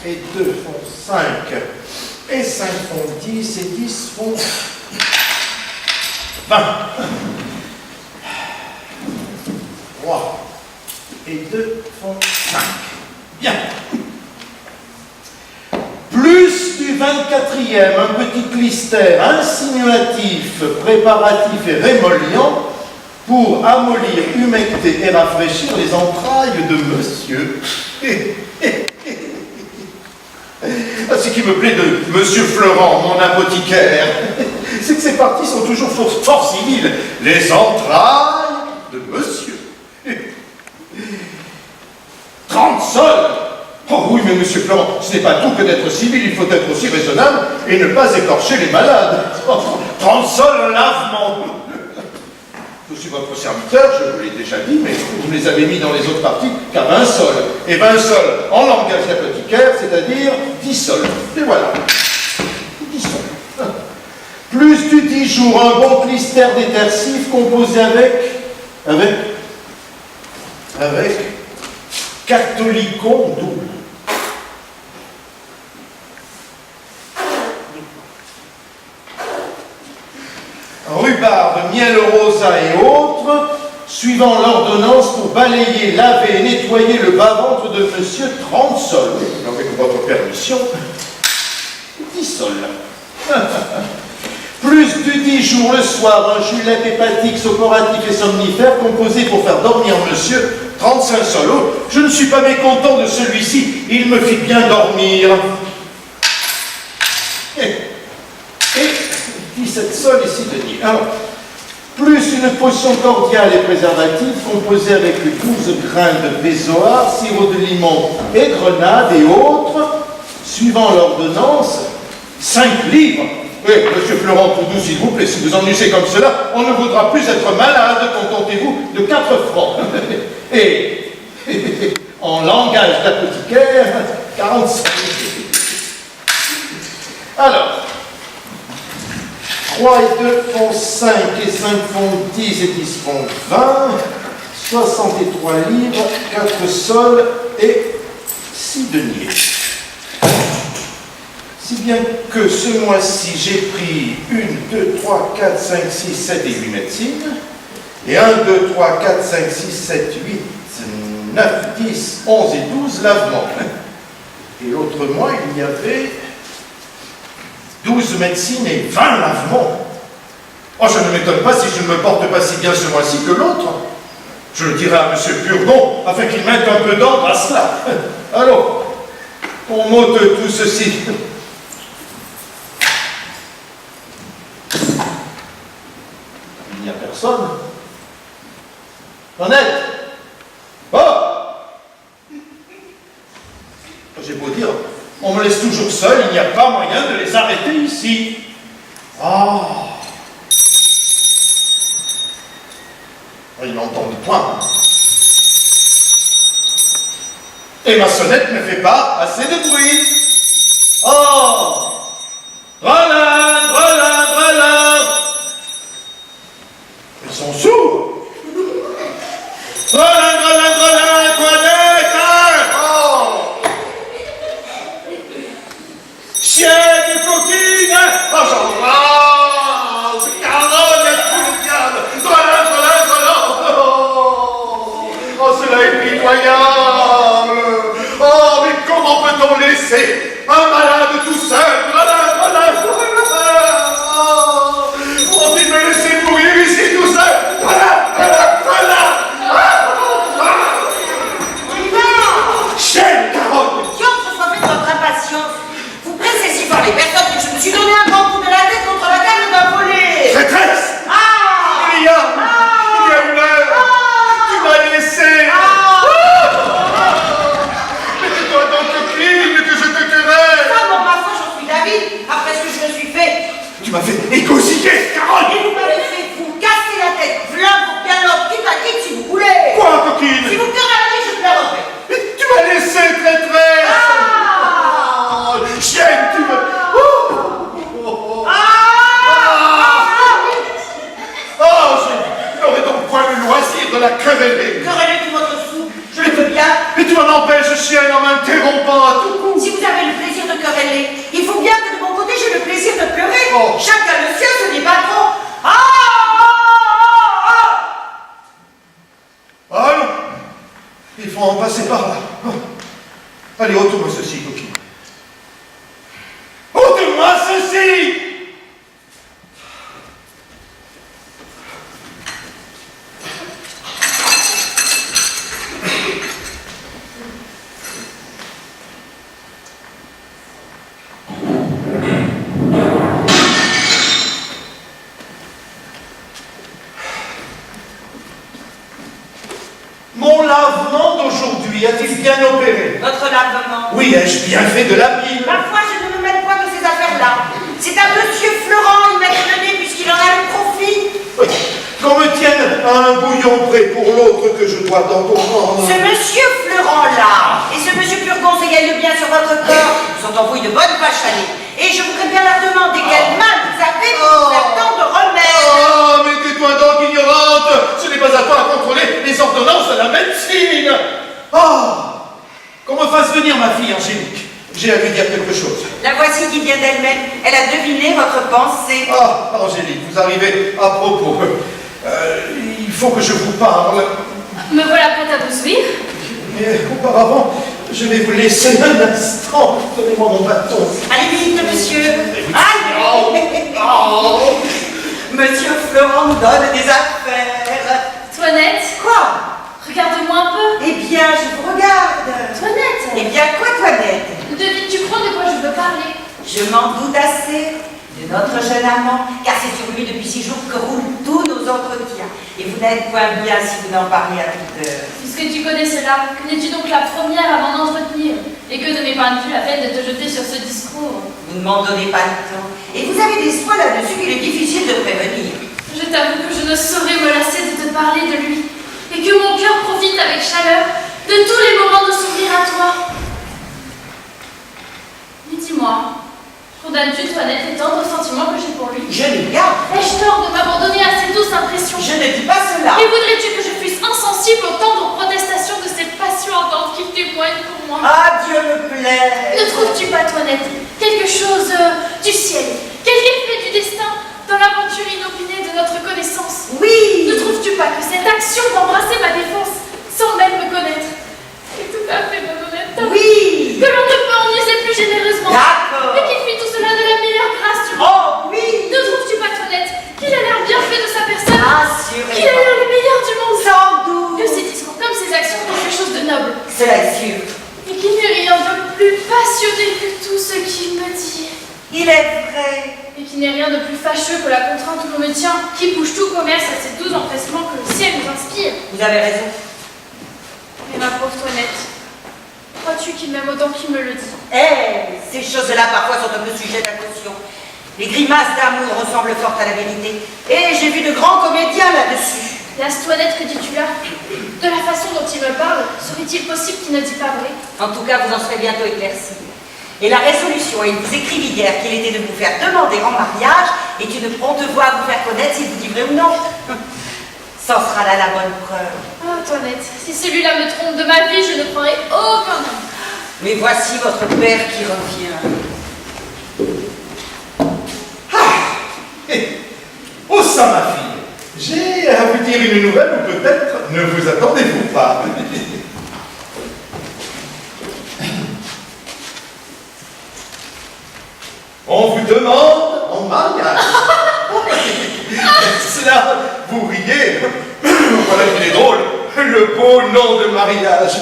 et 2 font 5, et 5 font 10, et 10 font 20. 3 et 2 font 5. Bien. Plus du 24e, un petit clistère insinuatif, préparatif et rémolliant pour amollir, humecter et rafraîchir les entrailles de monsieur. Ce qui me plaît de monsieur Florent, mon apothicaire, c'est que ces parties sont toujours fort civiles. Les entrailles de monsieur. 30 sols. Oh oui, mais monsieur Florent, ce n'est pas tout que d'être civil, il faut être aussi raisonnable et ne pas écorcher les malades. 30 sols, un lavement. Je suis votre serviteur, je vous l'ai déjà dit, mais vous me les avez mis dans les autres parties qu'à 20 sols. Et 20 sols en langage apothicaire, c'est-à-dire 10 sols. Et voilà. 10 sols. Plus du 10 jours, un bon clistère détersif composé avec catholicon double. Rhubarbe, miel rosa et autres, suivant l'ordonnance pour balayer, laver et nettoyer le bas-ventre de monsieur 30 sols. Avec votre permission, 10 sols. Plus du 10 jours le soir, un julet hépatique, sophoratif et somnifère composé pour faire dormir monsieur 35 sols. Oh, je ne suis pas mécontent de celui-ci, il me fit bien dormir. Et 17 sols ici de nuit. Alors, plus une potion cordiale et préservative composée avec 12 grains de bézoard, sirop de limon et grenade et autres, suivant l'ordonnance, 5 livres. Oui, monsieur Florent, tout doux, s'il vous plaît, si vous en usez comme cela, on ne voudra plus être malade, contentez-vous de 4 francs. Et, en langage d'apothicaire, 45. Alors, 3 et 2 font 5, et 5 font 10, et 10 font 20, 63 livres, 4 sols et 6 deniers. Si bien que ce mois-ci, j'ai pris 1, 2, 3, 4, 5, 6, 7 et 8 médecines, et 1, 2, 3, 4, 5, 6, 7, 8, 9, 10, 11 et 12 lavements. Et l'autre mois, il y avait 12 médecines et 20 lavements. Oh, je ne m'étonne pas si je ne me porte pas si bien ce mois-ci que l'autre. Je le dirai à M. Purgon, afin qu'il mette un peu d'ordre à cela. Alors, on m'ôte tout ceci. Il n'y a personne. Honnête. Oh! J'ai beau dire, on me laisse toujours seul, il n'y a pas moyen de les arrêter ici. Ah! Ils n'entendent point. Et ma sonnette ne fait pas assez de bruit. Oh! Relin, relin, relin! Ils sont sourds. Relin, relin, relin, toilette! Oh! Chien de coquine! Oh, j'en rase! Carogne à tout le diable! Relin, relin, relin! Oh, cela est pitoyable! Oh, mais comment peut-on laisser un malade tout seul? Relin, relin, relin! Oh, on dit me laisser mourir ici tout seul! Relin, relin, relin! Chienne, Carogne! Dieu se soit fait de votre impatience. Vous pressez voir les personnes que je me suis donné un grand coup de la tête contre la canne d'un volet. Traîtresse! Ah! Il y a une heure! Tu m'as laissé! Mais tais-toi donc, coquine, que je te querelle! Ça, bon, ma foi, j'en suis David, après ce que je me suis fait. Tu m'as fait égosiller, Carogne! Et vous m'avez fait vous casser la tête, v'là pour bien l'autre, quitte à quitte si vous voulez. Quoi, coquine? Si vous querellez, je pleurerai. Mais tu m'as laissé, traîtresse! Ah! Oh, chienne, tu me... Je n'aurais donc point le loisir de la quereller. Querellez tout votre sou, je le veux bien. Mais tu m'en empêches, chienne, en m'interrompant à tout coup. Si vous avez bien opéré. Votre lavement. Oui, ai-je bien fait de l'habiller? Parfois, je ne me mêle pas de ces affaires-là. C'est à monsieur Florent y mettre le nez puisqu'il en a le profit. Oui. Qu'on me tienne un bouillon prêt pour l'autre que je dois d'entendre. Ce monsieur Florent-là et ce monsieur Purgon s'égaillent bien sur votre corps. Ils sont en bouille de bonnes vaches à lait. Et je voudrais bien leur demander quelle main vous avez pour vous faire tant de remèdes. Oh, mais tais-toi donc, ignorante. Ce n'est pas à toi à contrôler les ordonnances de la médecine. Oh, qu'on me fasse venir ma fille Angélique. J'ai à lui dire quelque chose. La voici qui vient d'elle-même. Elle a deviné votre pensée. Ah, Angélique, vous arrivez à propos. Il faut que je vous parle. Me voilà prête à vous suivre. Mais auparavant, je vais vous laisser un instant. Donnez-moi mon bâton. Allez vite, monsieur. Allez. Oh. Monsieur Florent nous donne des affaires. Toinette, Quoi? regarde-moi un peu. Eh bien, je vous regarde. Toinette, Eh bien, quoi, Toinette? devines-tu prends de quoi je veux parler? Je m'en doute assez de notre jeune amant, car c'est sur lui depuis 6 jours que roulent tous nos entretiens. Et vous n'êtes point bien si vous n'en parlez à toute heure. Puisque tu connais cela, que n'es-tu donc la première à m'en entretenir? Et que ne m'épargne-tu la peine de te jeter sur ce discours? Vous ne m'en donnez pas le temps. Et vous avez des soins là-dessus qu'il est difficile de prévenir. Je t'avoue que je ne saurais me lasser de te parler de lui, et que mon cœur profite avec chaleur de tous les moments de souvenir à toi. Mais dis-moi, condamnes-tu, Toinette, les tendres sentiments que j'ai pour lui? Je les garde. Ai-je tort de m'abandonner à ces douces impressions? Je ne dis pas cela. Et voudrais-tu que je fusse insensible aux tendres protestations de ces passions ardentes qu'il témoigne pour moi? Ah, Dieu me plaît. Ne trouves-tu pas, Toinette, quelque chose du ciel, quelque effet du destin dans l'aventure inopinée de notre connaissance? Oui. Ne trouves-tu pas que cette action d'embrasser ma défense, sans même me connaître, est tout à fait malhonnête? Oui. Que l'on ne peut en user plus généreusement, D'accord. mais qu'il fit tout cela de la meilleure grâce du monde. Oh, oui. Ne trouves-tu pas, Toinette, qu'il a l'air bien fait de sa personne, qu'il a Assurément. l'air le meilleur du monde, Sans doute. que ses discours comme ses actions font quelque chose de noble, Cela est sûr. et qu'il n'est rien de plus passionné que tout ce qu'il me dit, Il est vrai. et qu'il n'est rien de plus fâcheux que la contrainte où l'on me tient, qui bouge tout commerce à ces doux empressements que le ciel nous inspire. Vous avez raison. Mais ma pauvre Toinette, crois-tu qu'il m'aime autant qu'il me le dit? Eh, ces choses-là parfois sont un peu sujets à caution. Les grimaces d'amour ressemblent fort à la vérité. Et j'ai vu de grands comédiens là-dessus. Lasse Toinette, que dis-tu là? De la façon dont il me parle, serait-il possible qu'il ne dit pas vrai? En tout cas, vous en serez bientôt éclaircis. Et la résolution, il vous écrivit hier qu'il était de vous faire demander en mariage et une prompte voix à vous faire connaître s'il vous dit vrai ou non. Ça sera là la bonne preuve. Oh, Toinette, si celui-là me trompe de ma vie, je ne croirai aucun homme. Mais voici votre père qui revient. Oh, ça, ma fille. J'ai à vous dire une nouvelle ou peut-être ne vous attendez-vous pas. On vous demande en mariage. Cela, vous riez. Voilà qu'il est drôle. Le beau nom de mariage.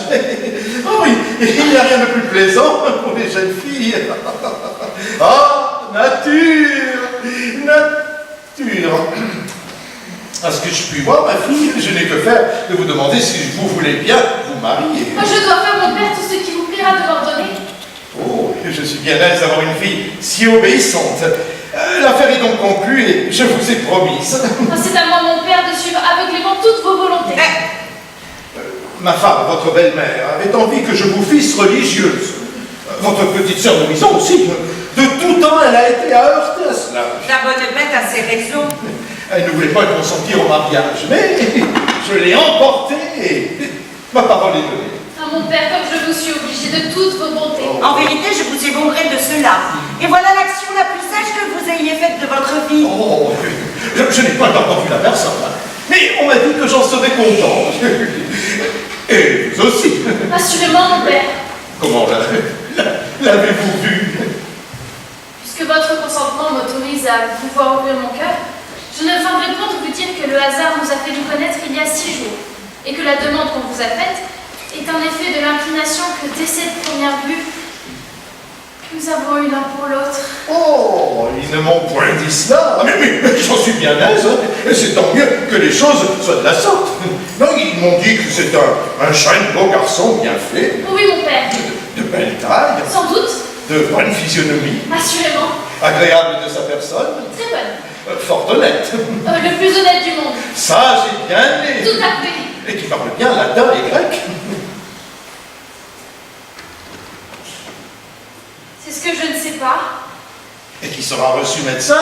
Oh oui, il n'y a rien de plus plaisant pour les jeunes filles. Ah, nature. À ce que je puis voir, ma fille, je n'ai que faire de vous demander si vous voulez bien vous marier. Moi, je dois faire, mon père, tout ce qui vous plaira de m'ordonner. Oh, je suis bien aise d'avoir une fille si obéissante. L'affaire est donc conclue et je vous ai promise. Oh, c'est à moi, mon père, de suivre aveuglément toutes vos volontés. Ma femme, votre belle-mère, avait envie que je vous fisse religieuse. Votre petite sœur de maison aussi. De tout temps, elle a été à heurter à cela. La bonne bête a ses raisons. Elle ne voulait pas consentir au mariage, mais je l'ai emportée et ma parole est donnée. Ah, mon père, comme je vous suis obligée de toutes vos bontés. En vérité, je vous ai bon gré de cela. Et voilà l'action la plus sage que vous ayez faite de votre vie. Oh, je n'ai pas encore vu la personne, mais on m'a dit que j'en serais content. Et vous aussi. Assurément, mon père. Comment l'avez-vous vu? Puisque votre consentement m'autorise à vous voir ouvrir mon cœur, je ne feindrai point de vous dire que le hasard nous a fait nous connaître il y a 6 jours, et que la demande qu'on vous a faite est un effet de l'inclination que dès cette première vue, Nous avons eu l'un pour l'autre. Oh, ils ne m'ont point dit cela. Ah, mais j'en suis bien aise, hein. Et c'est tant mieux que les choses soient de la sorte. Non, ils m'ont dit que c'est un jeune beau garçon bien fait, Oui, mon père. de belle taille, Sans doute. de bonne physionomie, Assurément. agréable de sa personne, Très bonne. fort honnête. Le plus honnête du monde. Ça, j'ai bien aimé. Tout à fait. Et qui parle bien latin et grec. C'est ce que je ne sais pas. Et qui sera reçu médecin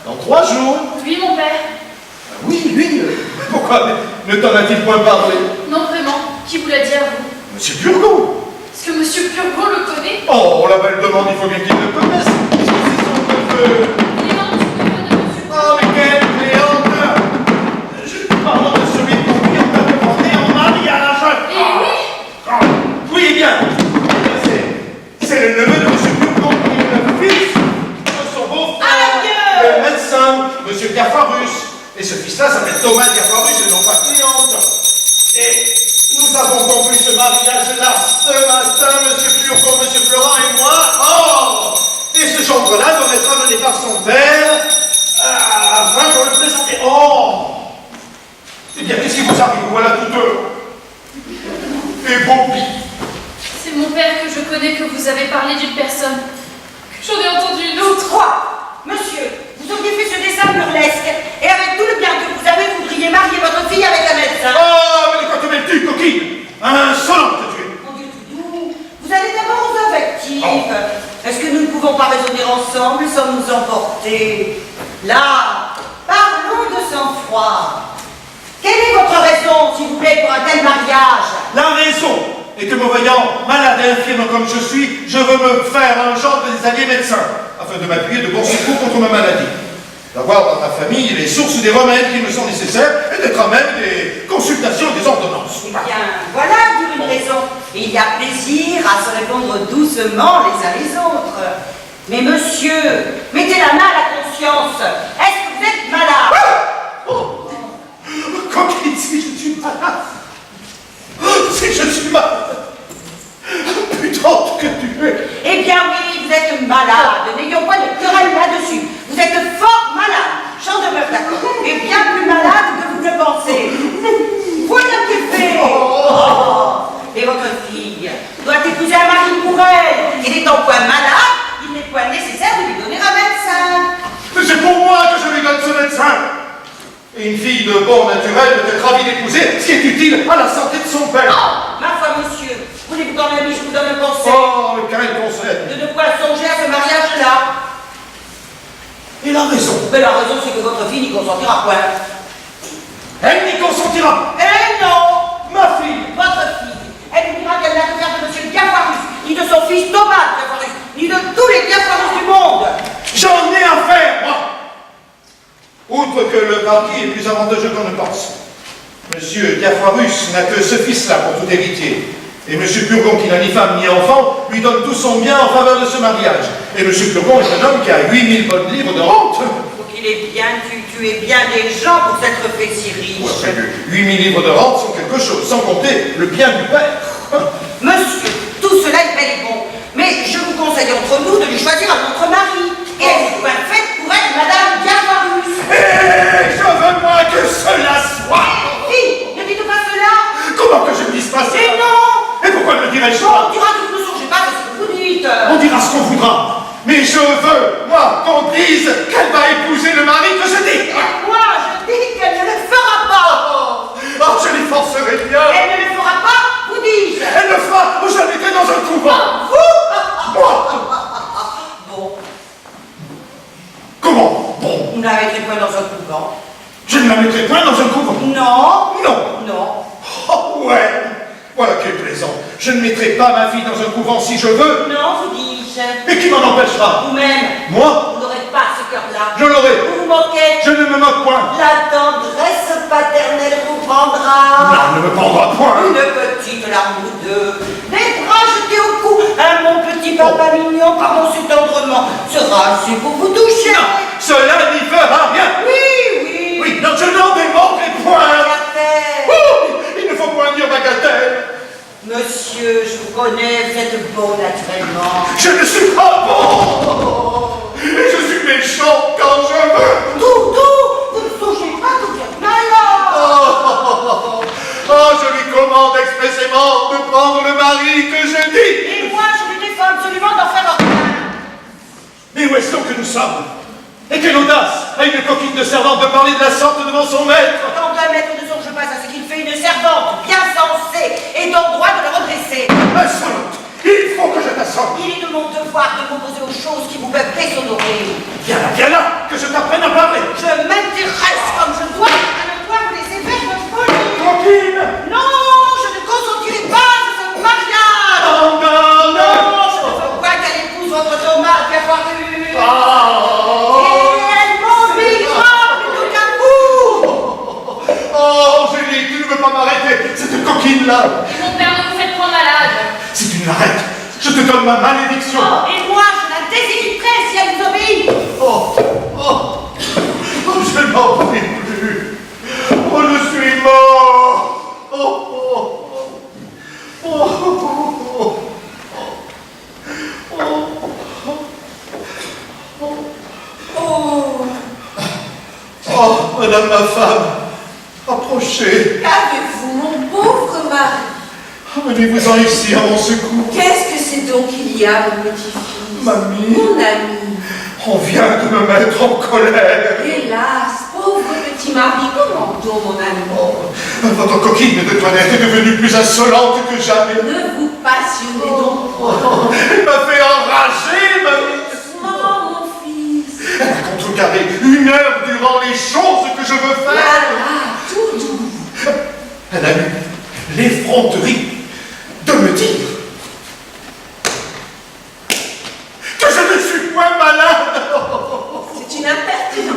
dans 3 jours. Oui, mon père. Oui, lui. Pourquoi ne t'en a-t-il point parlé? Non, vraiment. Qui vous l'a dit à vous? Monsieur Burgon. Est-ce que Monsieur Purgon le connaît? Oh, la belle demande, il faut bien qu'il le connaisse. Est-ce que c'est son neveu? Clément, tu peux de Monsieur Purgon. Oh, mais quelle Cléante! Je parle de celui qu'on vient de porter en mariage. Eh oui. Ah, oui, eh bien. C'est le neveu de Monsieur Burgon, qui est le fils de son beau-frère, le médecin, Monsieur Diaphorus. Et ce fils-là s'appelle Thomas Diaphorus et non pas Cléante. Et nous avons conclu ce mariage-là ce matin, Monsieur Burgon, Monsieur Florent et moi. Oh! Et ce gendre-là doit être amené par son père afin qu'on le présente. Oh! Eh bien, qu'est-ce qui vous arrive? Voilà tout et beau pis. C'est mon père que je connais que vous avez parlé d'une personne. J'en ai entendu une autre. Quoi? Monsieur, vous auriez fait ce dessin burlesque, et avec tout le bien que vous avez, vous voudriez marier votre fille avec un médecin. Oh, mais de quoi te mêles-tu, coquine? Insolente, tu es. Mon Dieu, tout doux, vous allez d'abord aux affectives. Est-ce que nous ne pouvons pas raisonner ensemble sans nous emporter? Là, parlons de sang-froid. Quelle est votre raison, s'il vous plaît, pour un tel mariage? La raison est que me voyant malade et infirme comme je suis, je veux me faire un genre des alliés médecins, afin de m'appuyer de bons secours contre ma maladie. D'avoir dans ma famille les sources des remèdes qui me sont nécessaires et d'être à même des consultations et des ordonnances. Eh bien, voilà pour une raison. Et il y a plaisir à se répondre doucement les uns les autres. Mais monsieur, mettez la main à la conscience. Est-ce que vous êtes malade? Oh! Coquine, si je suis malade! Si je suis malade! Putain que tu es! Eh bien oui, vous êtes malade. N'ayons pas de querelle là-dessus. Vous êtes fort malade. J'en demeure d'accord. Et bien plus malade que vous le pensez. Voilà qui est fait. Oh. Et votre fille doit épouser un mari pour elle. Et n'étant point malade, il n'est point nécessaire de lui donner un médecin. Mais c'est pour moi que je lui donne ce médecin! Et une fille de bon naturel peut être ravie d'épouser ce qui est utile à la santé de son père. Oh, ma foi, monsieur, voulez-vous quand même, je vous donne un conseil? Oh, mais quel conseil! De ne point songer à ce mariage-là. Il a raison. Mais la raison, c'est que votre fille n'y consentira point. Elle n'y consentira. Eh non! Ma fille. Votre fille, elle nous dira qu'elle n'a que faire de monsieur Diaphorus, ni de son fils Thomas Diaphorus, ni de tous les Diaphorus du monde. J'en ai affaire, moi. Outre que le parti est plus avantageux qu'on ne pense. Monsieur Diaphorus n'a que ce fils-là pour tout héritier. Et monsieur Purgon, qui n'a ni femme ni enfant, lui donne tout son bien en faveur de ce mariage. Et monsieur Purgon est un homme qui a 8000 bonnes livres de rente. Donc il est bien, tu es bien des gens pour s'être fait si riche. Ouais, 8000 livres de rente sont quelque chose, sans compter le bien du père. Monsieur, tout cela est bel et bon. Mais je vous conseille entre nous de lui choisir un autre mari. Et elle est bien faite pour être Madame Diaphorus. Et je veux moi que cela soit. Fille, ne dites pas cela. Comment que je me dise pas ça? Et non. Et pourquoi ne dirais-je On pas? dira que vous ne songez pas à ce que vous dites. On dira ce qu'on voudra. Mais je veux, moi, qu'on dise qu'elle va épouser le mari que je dis. Moi, je dis qu'elle ne le fera pas. Oh, je l'y forcerai bien. Elle ne le fera pas, vous dis-je. Elle le fera, je la mettrai dans un couvent. Moi. Bon, Comment? Bon. vous ne la mettrez point dans un couvent. Je ne la mettrai point dans un couvent. Non. Non. Non. Oh, ouais. Voilà qui est plaisant. Je ne mettrai pas ma fille dans un couvent si je veux. Non, vous dis-je. Et qui m'en empêchera? Vous-même, Moi? vous n'aurez pas ce cœur-là. Je l'aurai. Vous vous moquez. Je ne me moque point. La tendresse paternelle vous prendra. Non, ne me prendra point. Une petite larme ou deux. Des bras jetés au cou. Un mon petit papa mignon, pardon si tendrement, sera assez pour vous toucher. Non, cela n'y fera rien. Oui, oui. Oui, non, je n'en démordrai point. Bagatelle. Oh, il ne faut point dire bagatelle. Monsieur, je vous connais, vous êtes beau naturellement. Je ne suis pas beau. sommes. Et quelle audace à une coquine de servante de parler de la sorte devant son maître. Quand un maître ne songe pas à ce qu'il fait, une servante bien sensée est en droit de le redresser. Insolente, il faut que je t'assomme. Il est de mon devoir de m'opposer aux choses qui vous peuvent déshonorer. Viens là, que je t'apprenne à parler. Je m'intéresse comme je dois à ne pas vous laisser faire votre folie. Coquine. Non, je ne consentirai pas à ce mariage. Non, non, non. Je ne veux pas qu'elle épouse votre Thomas bien voir eu. Oh. Et elle m'obéira plutôt qu'à vous. Oh, Angélique, tu ne veux pas m'arrêter, cette coquine-là. Et mon père ne vous fait point malade. Si tu ne l'arrêtes, je te donne ma malédiction. Et moi, je la déshériterai si elle vous obéit. Oh, je n'en peux plus. Oh, je suis mort. Oh, madame ma femme, approchez. Qu'avez-vous, mon pauvre mari? Venez-vous-en ici à mon secours. Qu'est-ce que c'est donc qu'il y a, mon petit-fils? Mamie. Mon ami. On vient de me mettre en colère. Hélas, pauvre petit mari, comment donc, mon ami? Oh, votre coquine de toilette est devenue plus insolente que jamais. Ne vous passionnez donc point. Elle m'a fait enrager, mamie. Doucement, mon fils. Elle a contrecarré 1 heure durant les choses que je veux faire. Là, tout doux. Elle a eu l'effronterie de me dire que je ne suis point malade. C'est une impertinence.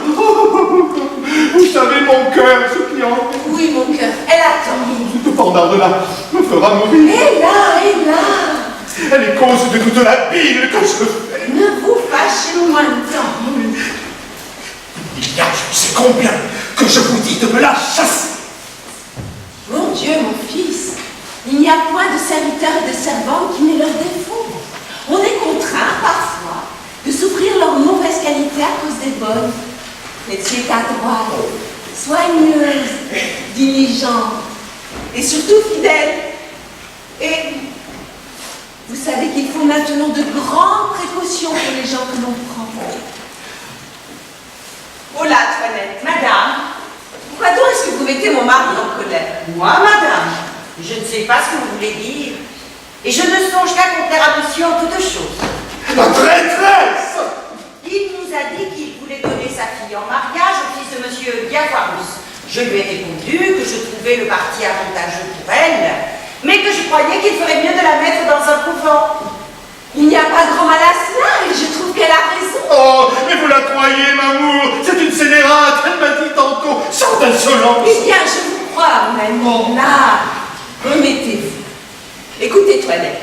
Vous savez mon cœur, ce qui en Oui, mon cœur, elle attend. Cette pendant-là me fera mourir. Et là. Elle est cause de toute la bile que je fais. Ne vous fâchez moins de temps. Il y a je ne sais combien que je vous dis de me la chasser. Mon Dieu, mon fils, il n'y a point de serviteurs et de servantes qui n'aient leurs défauts. On est contraint, parfois, de souffrir leurs mauvaises qualités à cause des bonnes. Mais tu es adroite, soigneuse, diligente et surtout fidèle. Et vous savez qu'il faut maintenant de grandes précautions pour les gens que l'on prend. Oh là, Toinette, madame. Pourquoi donc est-ce que vous mettez mon mari en colère? Moi, madame, je ne sais pas ce que vous voulez dire. Et je ne songe qu'à complaire à monsieur en toutes choses. La traîtresse. Il nous a dit qu'il voulait donner sa fille en mariage au fils de monsieur Diafoirus. Je lui ai répondu que je trouvais le parti avantageux pour elle, mais que je croyais qu'il ferait mieux de la mettre dans un couvent. Il n'y a pas grand mal à cela et je trouve qu'elle a raison. Oh, mais vous la croyez, Mamour? C'est une scélérate, elle m'a dit tantôt, sans insolence. Eh bien, je vous crois, mon ami. Là, remettez-vous. Écoutez, Toinette,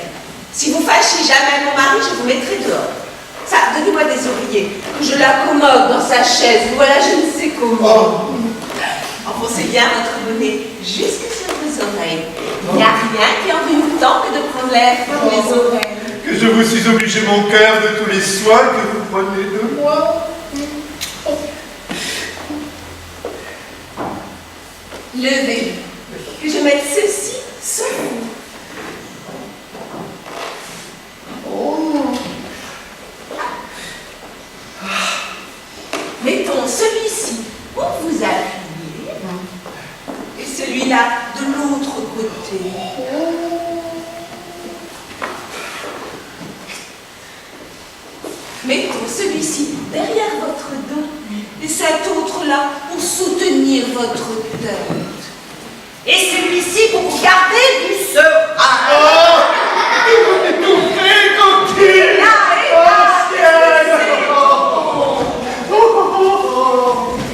si vous fâchez jamais mon mari, je vous mettrai dehors. Ça, donnez-moi des oreillers, que je l'accommode dans sa chaise. Voilà, je ne sais comment. Enfoncez bien votre bonnet jusque sur vos oreilles. Il n'y a rien qui en une tant que de prendre l'air par les oreilles. Que je vous suis obligé, mon cœur, de tous les soins que vous prenez de moi. Levez-vous, que je mette ceci sur vous. Mettons celui-ci où vous appuyez et celui-là de l'autre côté. Mettons celui-ci derrière votre dos et cet autre-là pour soutenir votre tête. Et celui-ci pour vous garder du serein. Oh, vous m'étouffez, coquine. Là, et là, Oh,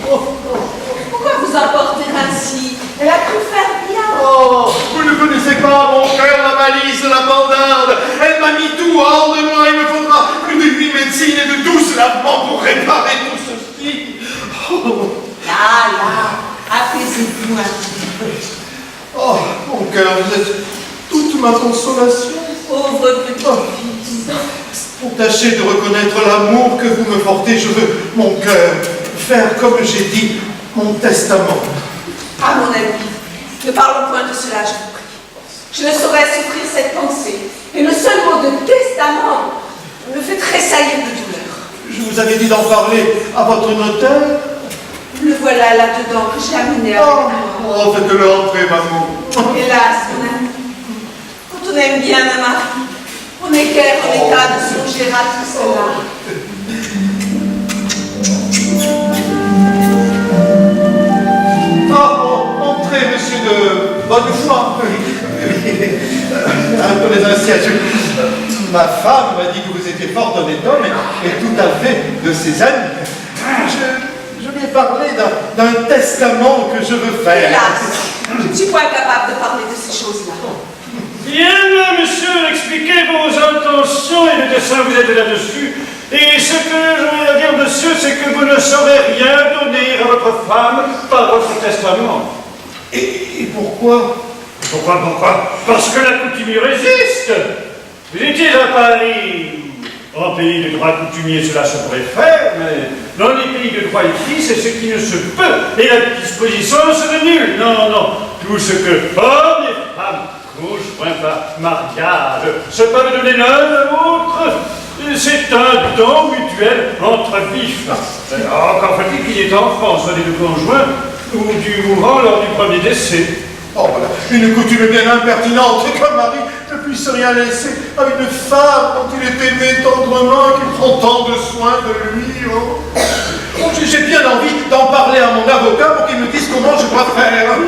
ciel. Pourquoi vous emporter ainsi? Elle a pu faire bien. Oh, vous ne connaissez pas, mon cœur, la valise, la bandarde. Elle m'a mis tout hors de moi. Il me faudra plus de 8 médecines et de 12 lavements pour réparer tout ceci. Oh. Là, apaisez-vous un petit peu. Oh, mon cœur, vous êtes toute ma consolation. Pauvre petit fils. Pour tâcher de reconnaître l'amour que vous me portez, je veux, mon cœur, faire, comme j'ai dit, mon testament. Ah, mon ami, ne parlons point de cela, je vous prie. Je ne saurais souffrir cette pensée. Et le seul mot de testament me fait tressaillir de douleur. Je vous avais dit d'en parler à votre notaire. Le voilà là-dedans que j'ai amené avec moi. Oh, faites-le entrer, maman. Hélas, mon ami, quand on aime bien un mari, on n'est guère en état de songer à tout cela. Entrez, monsieur de Bonnefoy. Attendez un siège. Ma femme m'a dit que vous étiez fort honnête homme et tout à fait de ses amis. Je lui ai parlé d'un testament que je veux faire. Hélas, je ne suis point capable de parler de ces choses-là. Bien, monsieur, expliquez vos intentions et le dessin, vous êtes là-dessus. Et ce que je voudrais dire, monsieur, c'est que vous ne saurez rien donner à votre femme par votre testament. Et pourquoi? Pourquoi? Parce que la coutume y résiste. Vous étiez à Paris. En pays de droit coutumier, cela se pourrait faire, mais dans les pays de droit écrit, c'est ce qui ne se peut. Et la disposition serait nulle. Non. Tout ce que hommes et femmes conjoints par mariage se peuvent donner l'un à l'autre, c'est un don mutuel entre vifs. Encore faut-il qu'il y ait enfant, soit des deux conjoints ou du mourant lors du premier décès. Oh voilà, une coutume bien impertinente qu'un mari ne puisse rien laisser à une femme quand il est aimé tendrement et qu'il prend tant de soin de lui. Oh. Oh, j'ai bien envie d'en parler à mon avocat pour qu'il me dise comment je dois faire.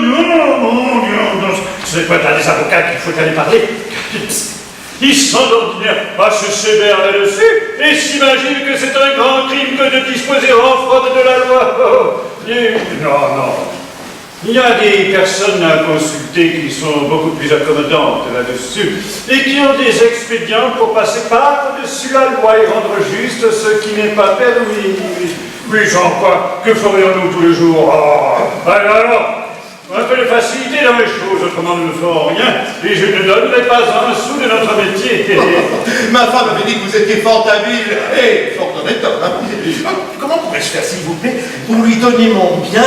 Non, ce n'est pas à des avocats qu'il faut aller parler. Ils sont d'ordinaire à se sévère là-dessus et s'imaginent que c'est un grand crime que de disposer en fraude de la loi. Non. Il y a des personnes à consulter qui sont beaucoup plus accommodantes là-dessus et qui ont des expédients pour passer par-dessus la loi et rendre juste ce qui n'est pas permis. Oui, sans quoi, que ferions-nous tous les jours? Alors, un peu de facilité dans les choses, autrement nous ne ferons rien et je ne donnerai pas un sou de notre métier. Ma femme avait dit que vous étiez fort habile et fort honnête homme. Comment pourrais-je faire, s'il vous plaît, pour lui donner mon bien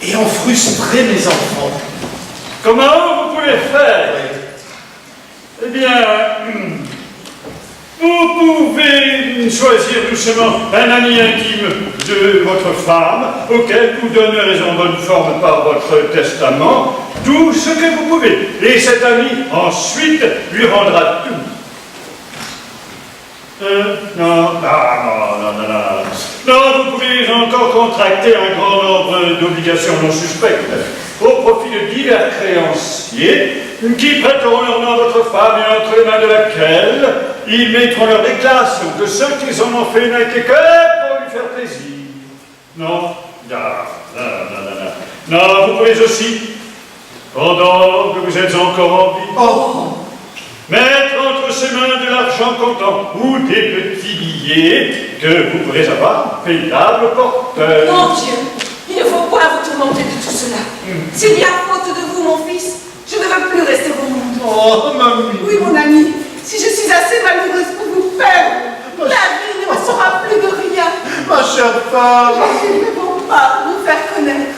et en frustrer mes enfants? Comment vous pouvez faire? Eh bien, vous pouvez choisir doucement un ami intime de votre femme, auquel vous donnerez en bonne forme par votre testament tout ce que vous pouvez. Et cet ami, ensuite, lui rendra tout. Non, vous pouvez encore contracter un grand nombre d'obligations non suspectes au profit de divers créanciers qui prêteront leur nom à votre femme et entre les mains de laquelle ils mettront leur déclaration que ce qu'ils en ont fait n'a été que pour lui faire plaisir. Non, vous pouvez aussi, pendant que vous êtes encore en vie, mettre entre ses mains de l'argent comptant ou des petits billets que vous pourrez avoir payables porteurs. Mon Dieu, il ne faut point vous tourmenter de tout cela. S'il y a faute de vous, mon fils, je ne veux plus rester au monde. Oh, mamie. Oui, mon ami, si je suis assez malheureuse pour vous perdre, la vie ne me sera plus de rien. Ma chère femme. Je ne peux pas vous faire connaître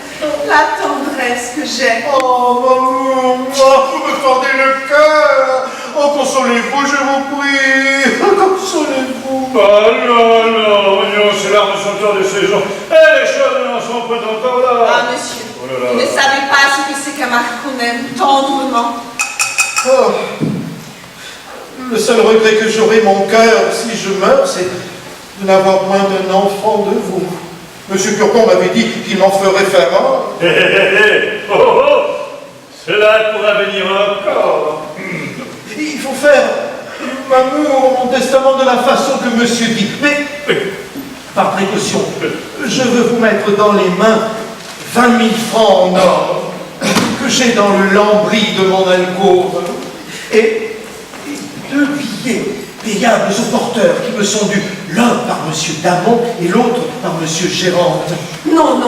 la tendresse que j'ai. Oh, maman, vous me fendez le cœur. Oh, consolez-vous, je vous prie. Consolez-vous. Non, ces larmes sont hors de saison. Et les choses n'en sont pas encore là. Ah, monsieur, vous ne savez pas ce que c'est qu'un mari qu'on aime tendrement. Oh. Le seul regret que j'aurai, mon cœur, si je meurs, c'est de n'avoir point d'un enfant de vous. Monsieur Curcon m'avait dit qu'il m'en ferait faire un. Cela pourra venir encore. Il faut faire, m'amour, mon testament de la façon que monsieur dit. Mais, par précaution, je veux vous mettre dans les mains 20 000 francs en or que j'ai dans le lambris de mon alcôve et 2 billets payables aux porteurs qui me sont dus, l'un par monsieur Damon et l'autre par monsieur Gérante. Non,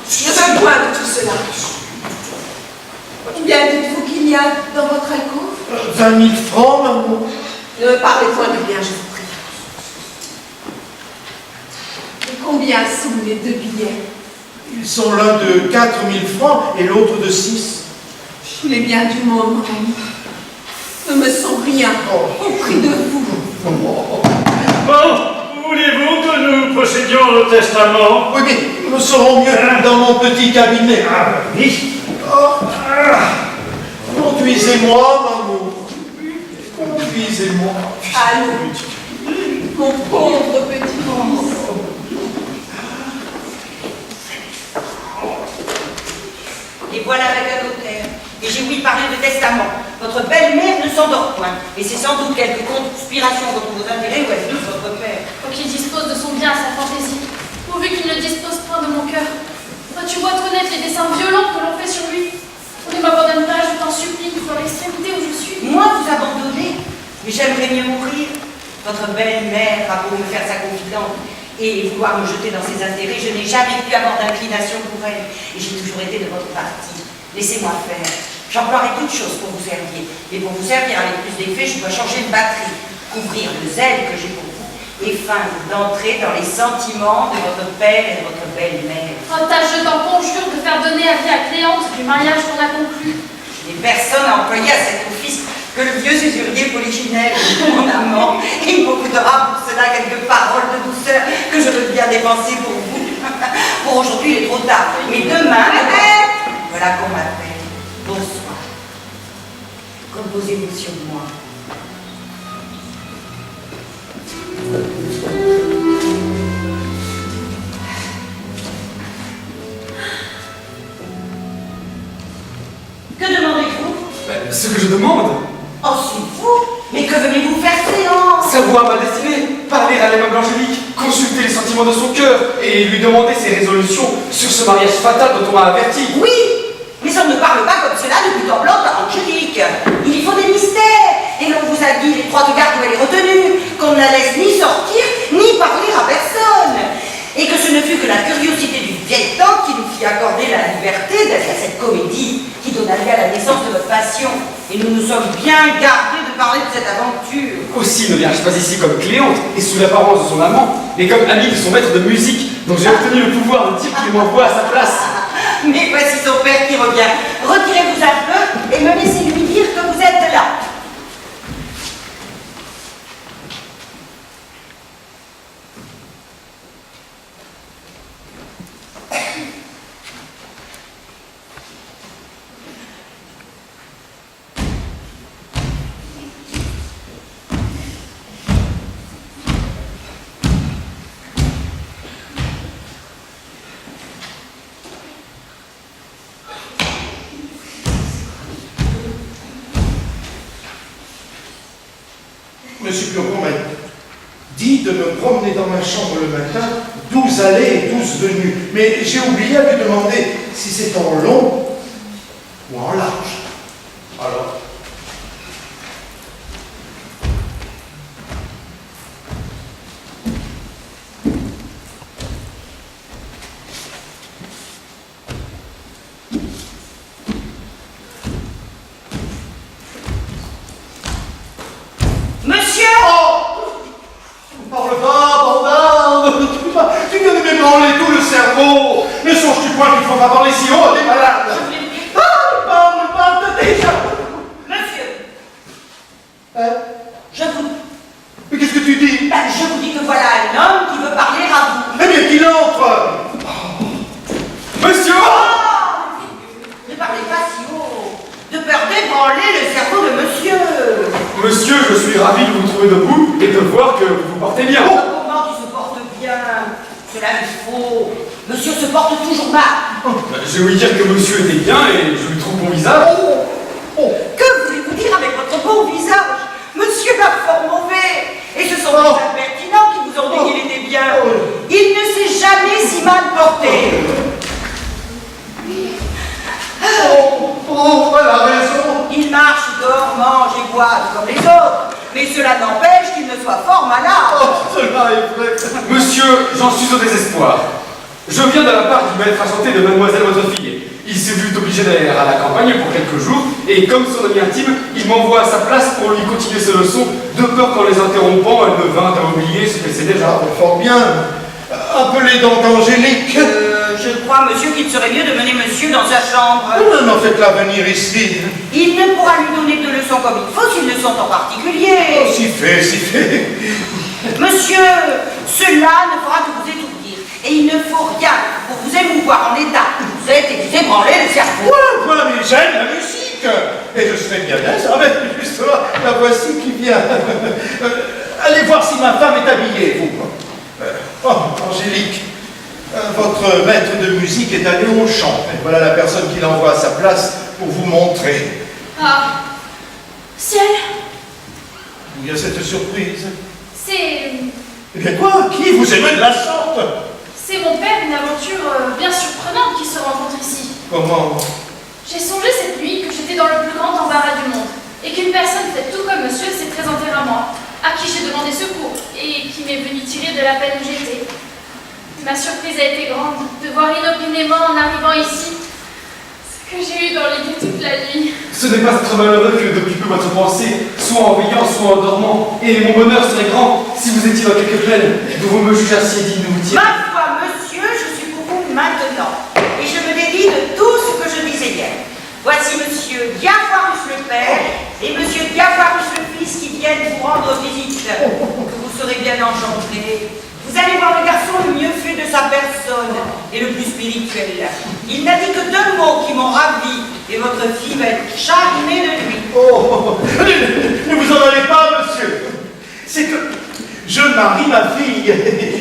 je veux point de tout cela. Combien dites-vous qu'il y a dans votre alcôve? 20 000 francs, maman. Ne me parlez point de bien, je vous prie. Et combien sont les 2 billets? Ils sont l'un de 4 000 francs et l'autre de 6. Les biens du monde, mon ami, ne me sont rien au prix de vous. Bon, Voulez-vous que nous procédions au testament? Oui, mais nous serons mieux dans mon petit cabinet. Ah, oui. Oh. Conduisez-moi, maman. Conduisez-moi. Allons, mon pauvre petit-fils. Et voilà avec un notaire. Et j'ai ouï parler de testament. Votre belle-mère ne s'endort point. Et c'est sans doute quelque conspiration contre vos intérêts ou est-ce que votre père? Faut qu'il dispose de son bien à sa fantaisie, pourvu qu'il ne dispose point de mon cœur. Toi, tu vois connaître les dessins violents que l'on fait sur lui. Ne m'abandonne pas, je t'en supplie, dans l'extrémité où je suis. Moi, vous abandonner? Mais j'aimerais mieux mourir. Votre belle-mère a beau me faire sa confidente et vouloir me jeter dans ses intérêts, je n'ai jamais pu avoir d'inclination pour elle. Et j'ai toujours été de votre parti. Laissez-moi faire. J'emploierai toutes choses pour vous servir. Et pour vous servir avec plus d'effet, je dois changer de batterie, couvrir le zèle que j'ai pour vous, et feindre d'entrer dans les sentiments de votre père et de votre belle-mère. Oh, tâche, je t'en conjure de faire donner avis à Cléante du mariage qu'on a conclu. Je n'ai personne à employer à cet office que le vieux usurier Polichinelle, mon amant. Et il me coûtera pour cela quelques paroles de douceur que je veux bien dépenser pour vous. Pour aujourd'hui, il est trop tard. Mais demain, voilà qu'on m'appelle. Bonsoir. Composez-vous sur moi. Que demandez-vous? Ce que je demande, Oh, c'est vous? Mais que venez-vous faire, Cléance? savoir ma destinée, parler à l'aimable Angélique, consulter les sentiments de son cœur et lui demander ses résolutions sur ce mariage fatal dont on m'a averti. Oui, mais on ne parle pas comme cela de but en blanc à Angélique. Il y faut des mystères. Et l'on vous a dit, l'étroite garde où elle est retenue, qu'on ne la laisse ni sortir, ni parler à personne. Et que ce ne fut que la curiosité du vieil temps qui nous fit accorder la liberté d'être à cette comédie qui donna lieu à la naissance de votre passion. Et nous nous sommes bien gardés de parler de cette aventure. Aussi ne viens-je pas ici comme Cléante et sous l'apparence de son amant, mais comme ami de son maître de musique, dont j'ai obtenu le pouvoir de dire qu'il m'envoie à sa place. Mais voici son père qui revient. Retirez-vous un peu et me laissez lui dire que vous êtes là. Monsieur Clopon m'a dit de me promener dans ma chambre le matin, 12 allées et 12 venues. Mais j'ai oublié à lui demander si c'est en long ou en large. Alors, Monsieur! parle pas, bordel! Tu viens de m'ébranler tout le cerveau! Ne songes-tu point qu'il faut pas parler si haut à des malades? Parle déjà! Monsieur! Hein? Je vous... Mais qu'est-ce que tu dis? Ben, je vous dis que voilà un homme qui veut parler à vous. Eh bien, qu'il entre! Monsieur! Ne parlez pas si haut, de peur d'ébranler le cerveau de monsieur. Monsieur, je suis ravi de vous trouver debout et de voir que vous vous portez bien. Comment il se porte bien? Cela est faux. Monsieur se porte toujours mal. Je vais lui dire que monsieur était bien et je lui trouve bon visage. Que voulez-vous dire avec votre beau visage? Monsieur l'a fort mauvais. Et ce sont les impertinents qui vous ont dit qu'il était bien. Il ne s'est jamais si mal porté. Elle a raison! Il marche, dort, mange et boit comme les autres. Mais cela n'empêche qu'il ne soit fort malade. Cela est vrai! Monsieur, j'en suis au désespoir. Je viens de la part du maître enchanté de mademoiselle votre fille. Il s'est vu obligé d'aller à la campagne pour quelques jours, et comme son ami intime, il m'envoie à sa place pour lui continuer ses leçons, de peur qu'en les interrompant, elle ne vînt à oublier ce qu'elle sait déjà. Fort bien! Appelez donc Angélique! Je crois, monsieur, qu'il serait mieux de mener monsieur dans sa chambre. Non, faites-la venir ici. Il ne pourra lui donner de leçons comme il faut s'ils le sont en particulier. Si fait, si fait. Monsieur, cela ne fera que vous étourdir. Et il ne faut rien pour vous émouvoir en état que vous êtes et vous ébranler le cerveau. Point, mais j'aime la musique. Et je serais bien aise. Ah ben, justement, la voici qui vient. Allez voir si ma femme est habillée, vous. Oh, Angélique, votre maître de musique est allé au chant. Et voilà la personne qui l'envoie à sa place pour vous montrer. Ah, ciel, Il y a cette surprise. c'est Eh bien quoi? Qui vous aimez de la sorte? mon père, une aventure bien surprenante qui se rencontre ici. Comment? J'ai songé cette nuit que j'étais dans le plus grand embarras du monde et qu'une personne faite tout comme monsieur s'est présentée à moi, à qui j'ai demandé secours et qui m'est venue tirer de la peine où j'étais. Ma surprise a été grande de voir inopinément en arrivant ici ce que j'ai eu dans l'idée toute la nuit. Ce n'est pas être malheureux que d'occuper votre pensée, soit en veillant, soit en dormant. Et mon bonheur serait grand si vous étiez dans quelque peine, dont vous me jugeassiez digne de vous tirer. Ma foi, monsieur, je suis pour vous maintenant. Et je me dédie de tout ce que je disais hier. Voici monsieur Diafoirus le père et monsieur Diafoirus le fils qui viennent vous rendre visite. Que vous serez bien enchantés. Vous allez voir le garçon le mieux fait de sa personne et le plus spirituel. Il n'a dit que 2 mots qui m'ont ravi et votre fille va être charmée de lui. Oh, ne vous en allez pas, monsieur. C'est que je marie ma fille.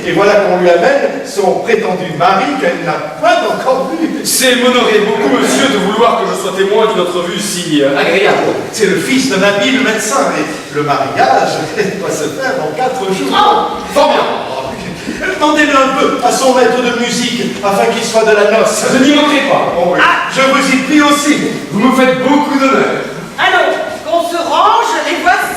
Et voilà qu'on lui amène son prétendu mari qu'elle n'a pas encore vu. C'est m'honorer beaucoup, monsieur, de vouloir que je sois témoin d'une entrevue si agréable. C'est le fils d'un habile médecin. Et le mariage doit se faire en 4 jours. Oh, Fort bien. Demandez-le un peu à son maître de musique afin qu'il soit de la noce. Je n'y manquerai pas. Oh oui. Ah. Je vous y prie aussi. Vous me faites beaucoup d'honneur. Allons, qu'on se range, les voici.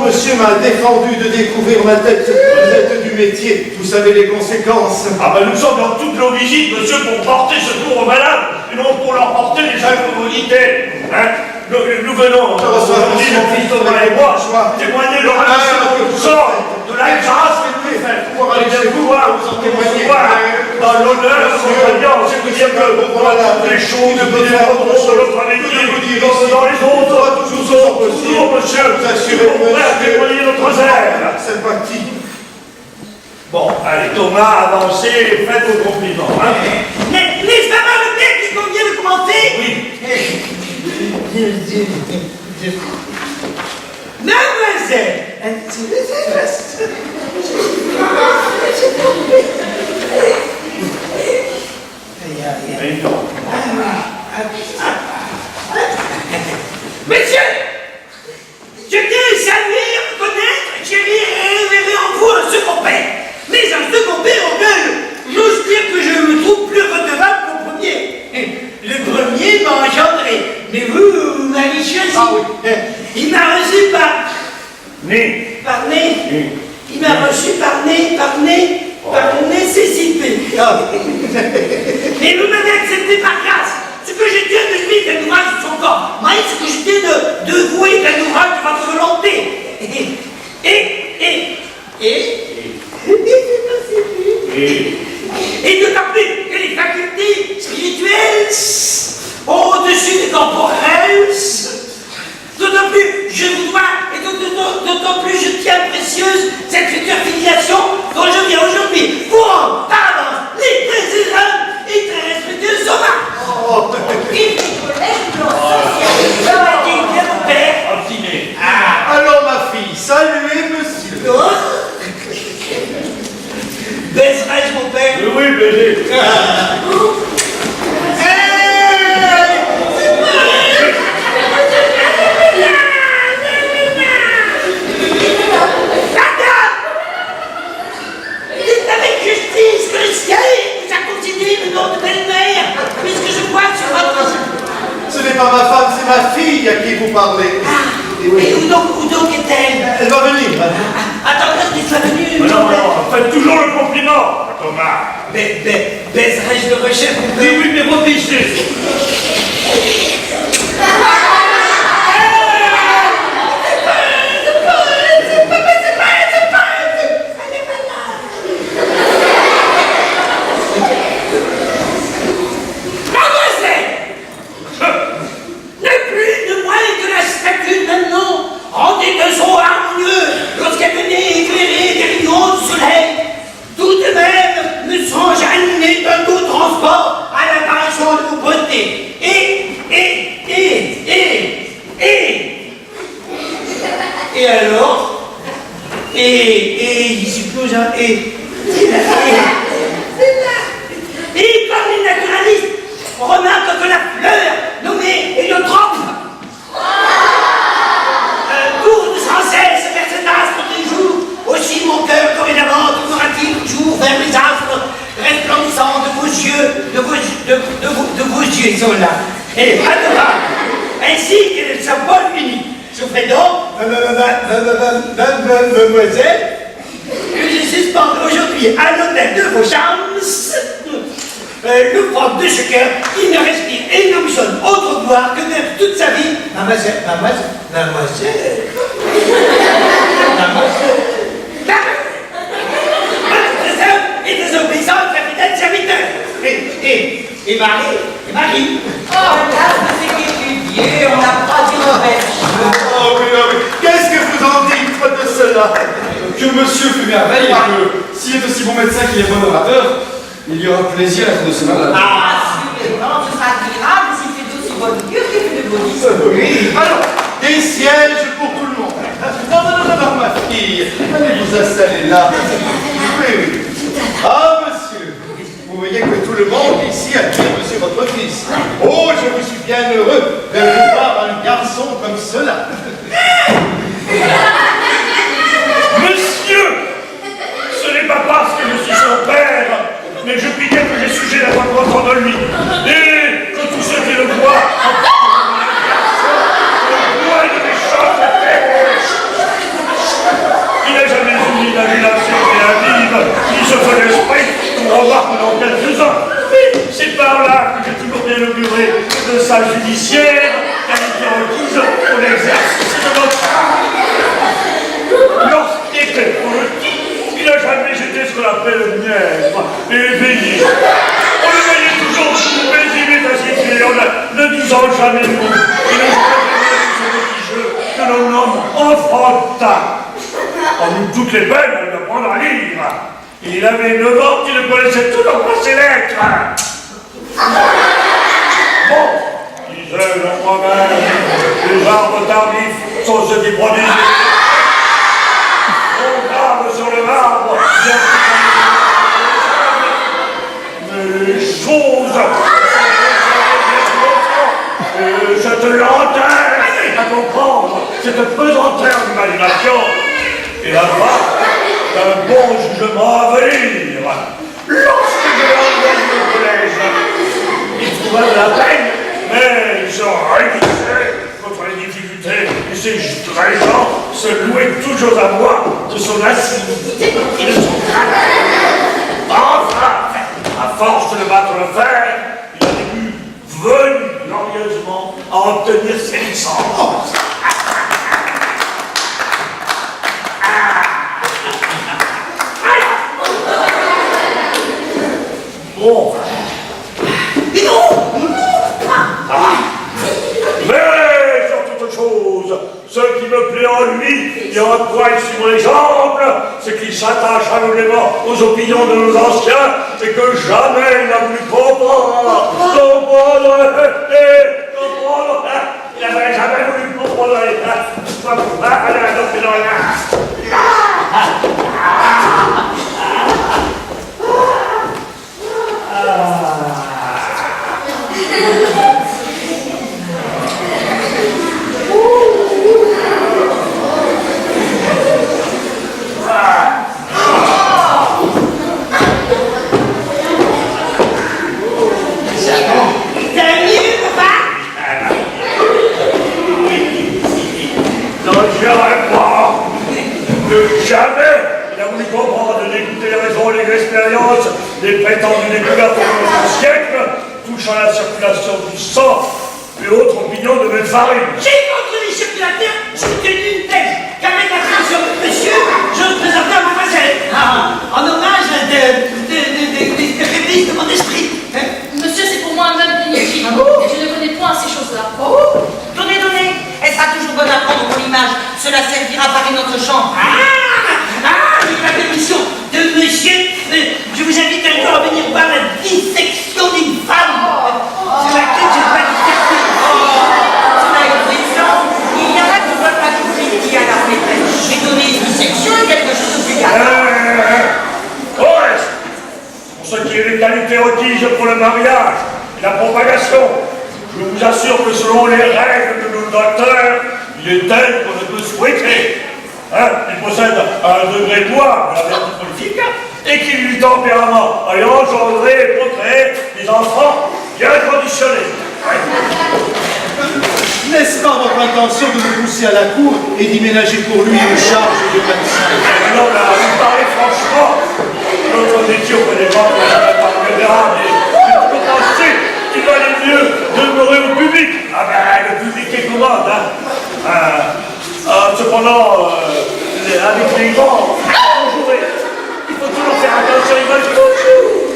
Monsieur m'a défendu de découvrir ma tête du métier. Vous savez les conséquences. Ah ben nous sommes dans toutes nos visites, monsieur, pour porter secours aux malades, et non pour leur porter des incommunités. Hein? Nous venons, aujourd'hui, mon fils Thomas et moi, témoigner de l'organisation du sort, de la grâce que Dieu fait. Pour aller pouvoir vous en témoigner dans l'honneur de votre alliance, c'est-à-dire que dans les choses que nous défendrons de notre amitié, dans les autres, nous sommes toujours, monsieur, nous prêts à témoigner notre zèle. C'est parti. Bon, allez, Thomas, avancez, faites vos compliments. Hein? N'est-ce pas le père qui convient de commencer? Oui. Mademoiselle, Mais non. Monsieur, je tiens à saluer, reconnaître, chérir et révéler en vous un second père. Mais un second père auquel j'ose dire que je me trouve plus redevable qu'au premier. Le premier m'a engendré, mais vous m'avez choisi. Ah oui. Il m'a reçu par Né. nez. Il m'a reçu par nécessité. Mais vous m'avez accepté par grâce. Ce que je tiens de lui, d'un ouvrage de son corps. Moi, ce que je tiens de vouer d'un ouvrage de votre volonté. Et d'autant plus que les facultés spirituelles au-dessus des corporelles. D'autant plus je vous dois, et d'autant plus je tiens précieuse cette future filiation dont je viens aujourd'hui vous rendre par avance les très aimables et très respectueux hommages. Il collège blanc social, j'aurais dit bien mon père. Obstiné. Alors ma fille, saluez monsieur. Baisserais-je mon père? Oui, baiser. Ce n'est pas ma femme, c'est ma fille à qui vous parlez. Et où donc est-elle? Elle va venir. Attends qu'il soit venu. Mais non, faites toujours le compliment, Thomas. Baiserais-je le rechef ou Oui, oui, mais vos business. Rendez de son harmonieux lorsqu'elle venait éclairer des rayons du soleil. Tout de même me songe animé d'un doux transport à l'apparition de vos beautés. Et alors? Il suppose un et comme les naturalistes, on remarque que la fleur nommée héliotrope tourne sans cesse vers cet astre du jour. Aussi mon cœur dorénavant tournera-t-il toujours vers les astres resplendissants de vos yeux, de vos yeux, ils sont là. Et adorable, ainsi que le symbole unique. Je fais donc, mademoiselle, que je suspende aujourd'hui à l'hôtel de vos charmes le froid de ce cœur qui ne respire et n'ambitionne autre gloire que d'être toute sa vie mademoiselle. Et désobéissante, la fidèle serviteur. Et Marie. Oh, là, c'est qu'étudier, on n'a pas dit mauvais. Oh oui. Qu'est-ce que vous en dites de cela? Que monsieur fait merveille et que s'il est aussi bon médecin qu'il est bon orateur, il y aura plaisir à être de ce malade. Assurément, ce sera admirable s'il fait d'aussi bonne cure qu'il fait de bonnes. Oui. Alors, des sièges pour tout le monde. Non, ma fille. Allez vous installer là. Oui. Ah, monsieur. Vous voyez que tout le monde ici admire monsieur votre fils. Oh, je vous suis bien heureux de voir un garçon comme cela. Monsieur, ce n'est pas parce que je suis son père, mais je puis dire que j'ai sujet la voix de lui. Et que tous ceux qui le voient, loin de mes choses il n'a jamais eu d'imagination créative, ni se fait l'esprit qu'on remarque dans quelques ans. Mais c'est par là que j'ai toujours bien auguré de sa judiciaire, qualité requise pour l'exercice de notre art. Lorsqu'il était politique, il n'a jamais été ce qu'on appelle le mièvre, éveillé. On le voyait toujours paisible et pacifié, en ne disant jamais le mot. Il ne jouait ce petit jeu que l'on nomme enfantin. En nous toutes les peines, elle d'apprendre à lire. Il avait 9 ans qu'il ne connaissait toujours pas ses lettres. Bon, disais-je moi-même, les arbres tardifs sont ceux qui produisent. Sur le marbre, mais les choses, cette lenteur à comprendre, cette pesanteur d'imagination, et la part d'un bon jugement à venir. Lorsque je l'ai envoyé au collège, il trouva de la peine, mais il se réunissait contre les difficultés, et ces gens se louaient toujours à moi de son assiduité et de son caractère. Enfin, à force de battre le fer, il a dû venir glorieusement à obtenir ses licences. Bon. Mais non. Mais, sur toute chose, ce qui me plaît en lui, et en quoi il suit mon exemple, c'est qu'il s'attache anonymement aux opinions de nos anciens, et que jamais il n'a voulu comprendre. Il n'avait jamais voulu comprendre. prétendues découvertes au XXe siècle touchant la circulation du sang et autres opinions de mes farines. J'ai contre les circulateurs soutenu une thèse qu'avec la création de monsieur, je présentais à mademoiselle, en hommage des réveils de mon esprit. Monsieur, c'est pour moi un meuble inutile. Et je ne connais point ces choses-là. Donnez, donnez. Elle sera toujours bonne à prendre pour l'image. Cela servira à parer notre chambre. Avec la permission de monsieur, je vous invite un jour à venir voir la dissection d'une femme. C'est laquelle je dois disserter. Cela est raison. Il y en a qui veulent pas trouver qui a la maîtresse. J'ai donné une dissection et quelque chose de plus grave. Au reste, pour ce qui est des qualités requises pour le mariage et la propagation, je vous assure que selon les règles de nos docteurs, il est tel qu'on ne peut souhaiter. Il possède un degré noir de la vertu politique et qu'il eut tempérament à engendrer et procréer des enfants bien conditionnés. N'est-ce pas votre intention de le pousser à la cour et d'y ménager pour lui une charge de médecin? Non, là, vous parlez franchement. Notre métier auprès des gens qui n'ont pas de grade et je pensais qu'il valait mieux demeurer au public. Ah ben, le public est commode, cependant, avec les grands, il faut toujours faire attention, ils veulent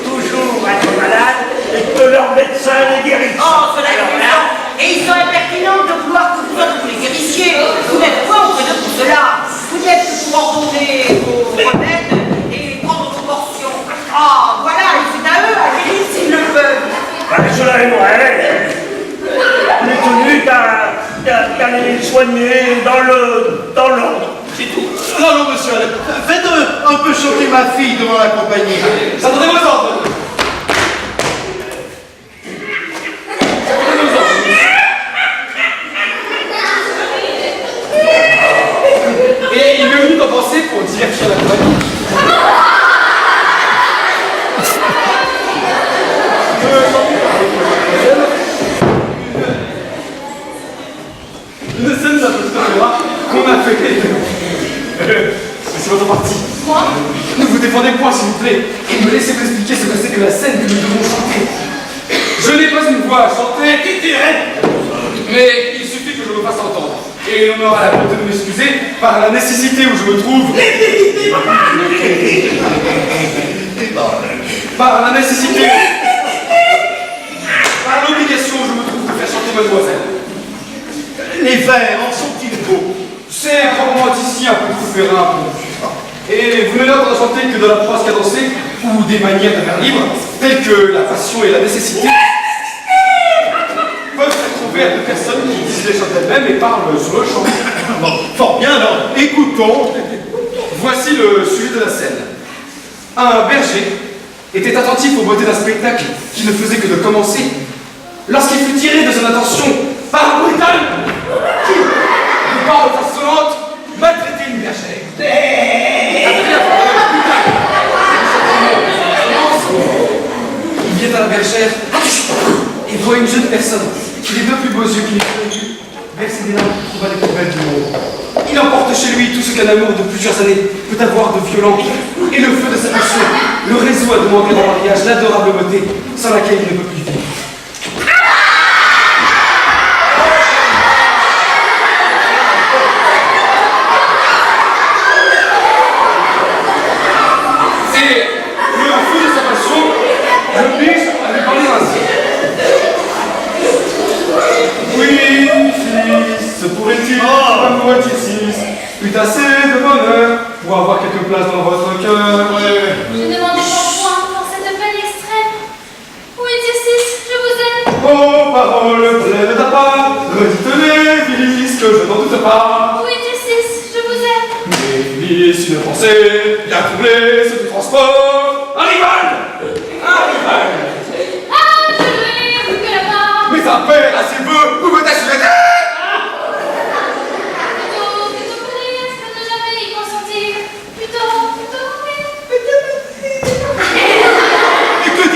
toujours être malades et que leur médecin les guérisse. Oh, cela est évident. Et ils sont impertinents de vouloir que vous autres vous les guérissiez. Vous n'êtes pas auprès de tout cela. Vous n'êtes que pour ordonner vos remèdes et prendre vos portions. Ah, voilà, c'est à eux à guérir s'ils le peuvent. Cela est vrai. On est tenu qu'à les soigner dans l'ordre. C'est tout. Non, non, monsieur, faites un peu chanter ma fille devant la compagnie. Ça donnez vos ordres. Et il est venu d'en penser pour divertir la compagnie. Une scène d'apostolat qu'on a fait. C'est votre partie. Moi? Ne vous défendez point, s'il vous plaît, et me laissez vous expliquer ce que c'est que la scène que nous devons chanter. Je n'ai pas une voix à chanter, mais il suffit que je me fasse entendre. Et on aura la bonté de m'excuser par la nécessité où je me trouve. Par la nécessité. Par l'obligation où je me trouve de faire chanter mademoiselle. Les vers en sont-ils beaux? C'est probablement ici un peu trop férin pour vous. Et vous n'allez entendre chanter que de la prose cadencée ou des manières de vers libre, telles que la passion et la nécessité, peuvent être ouvertes de personnes qui disent les choses d'elles-mêmes et parlent sur le chant. Bon, fort bien, alors, écoutons. Voici le sujet de la scène. Un berger était attentif aux beautés d'un spectacle qui ne faisait que de commencer, lorsqu'il fut tiré de son attention par un brutal qui, de parole insolente, maltraitait une bergère. Il vient à la bergère et voit une jeune personne qui, les deux plus beaux yeux qu'il ait vus, verser des larmes qui trouva les plus belles du monde. Il emporte chez lui tout ce qu'un amour de plusieurs années peut avoir de violent, et le feu de sa passion le résout à demander en mariage l'adorable beauté sans laquelle il ne peut plus vivre. Assez de bonheur pour avoir quelques places dans votre cœur. Je ne demandais pas point dans cette peine extrême. Oui, Tircis, je vous aime. Oh, paroles pleines de ta part, redites-les, Phyllis, que je n'en doute pas. Oui, Tircis, je vous aime. Mais Phyllis, une pensée, bien troublée, se transport. Un rival! Un rival! Ah, je l'ai vu que là-bas. Mais un père assez peu, vous me t'assurez.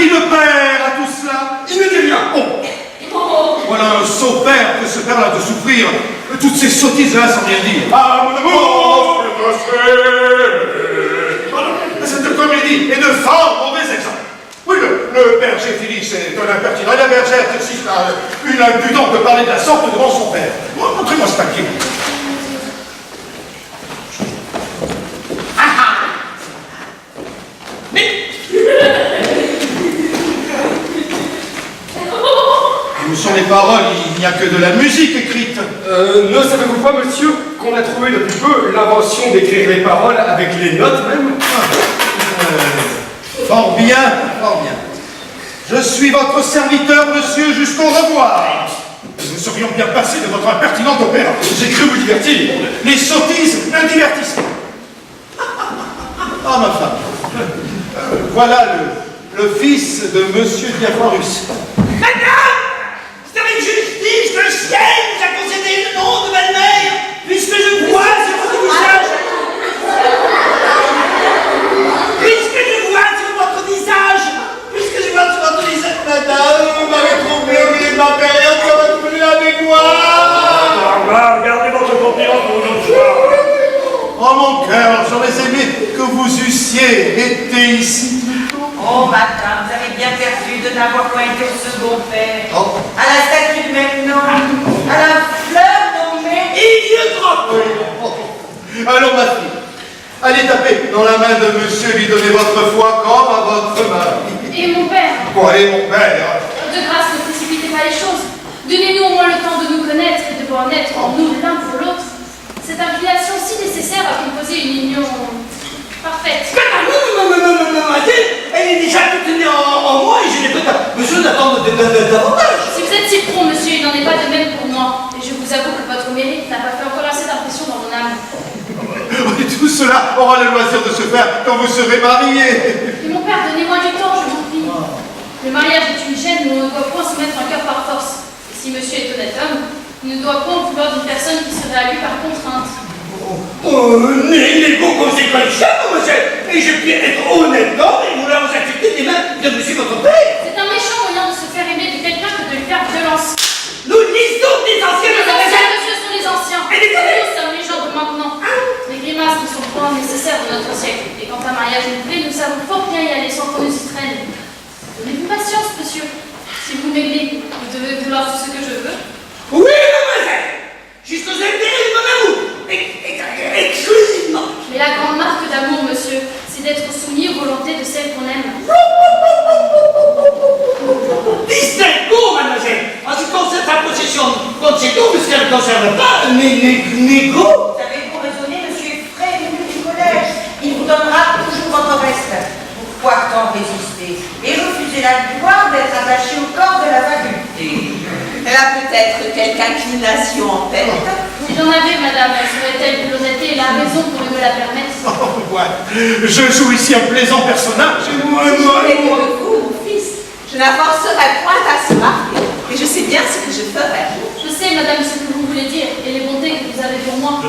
Le père à tout cela? Il ne dit rien. Oh. Voilà un sot père que ce père-là de souffrir toutes ces sottises-là sans rien dire. Ah, mon amour! C'est de comédie et de fort mauvais exemple. le berger Félix est un impertinent, et la bergère Tircis a une impudence de parler de la sorte devant son père. Montrez-moi ce papier. Mais Où sont les paroles? Il n'y a que de la musique écrite. Ne savez-vous pas, monsieur, qu'on a trouvé depuis peu l'invention d'écrire les paroles avec les notes même? Fort bien, fort bien. Je suis votre serviteur, monsieur, jusqu'au revoir. Nous serions bien passés de votre impertinent opéra. J'ai cru vous divertir. Les sottises, un divertissement. Ah, ma femme. Voilà le fils de monsieur Diaphorus. madame, c'est avec justice que le ciel vous a concédé le nom de belle-mère, puisque je vois sur votre visage. Madame, vous m'avez trouvé oublié ma période, ça va plus avec moi. Gardez votre compliment pour une autre fois. Oh mon cœur, j'aurais aimé que vous eussiez été ici. Oh, madame, vous avez bien perdu de n'avoir point été au second père. Oh. À la statue de même nom, à la fleur nommée. Alors ma fille, allez taper dans la main de monsieur, lui donner votre foi comme à votre mari. Et mon père, Bon, allez mon père. de grâce, ne précipitez pas les choses. Donnez-nous au moins le temps de nous connaître et de voir naître en nous l'un pour l'autre. Cette inclination si nécessaire a composé une union parfaite. Non, elle est déjà toute née en moi et je n'ai pas besoin d'attendre davantage. Si vous êtes si prompt, monsieur, il n'en est pas de même pour moi. Et je vous avoue que votre mérite n'a pas fait encore assez d'impression dans mon âme. Et tout cela aura le loisir de se faire quand vous serez mariés. Mais mon père, donnez-moi du temps, je vous prie. Le mariage est une chaîne où on ne doit point se mettre un cœur par force. Et si monsieur est honnête homme, il ne doit point vouloir d'une personne qui serait à lui par contrainte. Les beaux conseils comme ça, mademoiselle, et je puis être honnête homme et vouloir vous accepter des mains de monsieur votre père. C'est un méchant moyen de se faire aimer de quelqu'un que de lui faire violence. Nous lisons des anciens, Les anciens, mademoiselle. monsieur, sont les anciens. Et les Nous sommes les gens de maintenant. Les grimaces ne sont point nécessaires de notre siècle. Et quand un mariage nous plaît, nous savons fort bien y aller sans qu'on nous y traîne. Donnez-vous patience, monsieur. Si vous m'aimez, vous devez vouloir tout ce que je veux. Oui, mademoiselle, jusqu'aux intérêts de mon amour, exclusivement. Mais la grande marque d'amour, monsieur, c'est d'être soumis aux volontés de celle qu'on aime. Distinguo, mademoiselle. En ce qui concerne sa possession, compte c'est tout, mais ce qu'elle ne concerne pas, négo. Vous savez, pour raisonner, monsieur est frais et venu du collège. Il vous donnera toujours votre reste. Pourquoi tant résister et refuser la gloire d'être attaché au corps de la faculté? Elle a peut-être quelque inclination en tête. Si j'en avais, madame, serait-elle de l'honnêteté et la raison pour me la permettre? Oh, ouais. Je joue ici un plaisant personnage. Si j'étais de vous, mon fils, je n'avancerais point à se marier. Et je sais bien ce que je ferais. Je sais, madame, ce que vous voulez dire et les bontés que vous avez pour moi.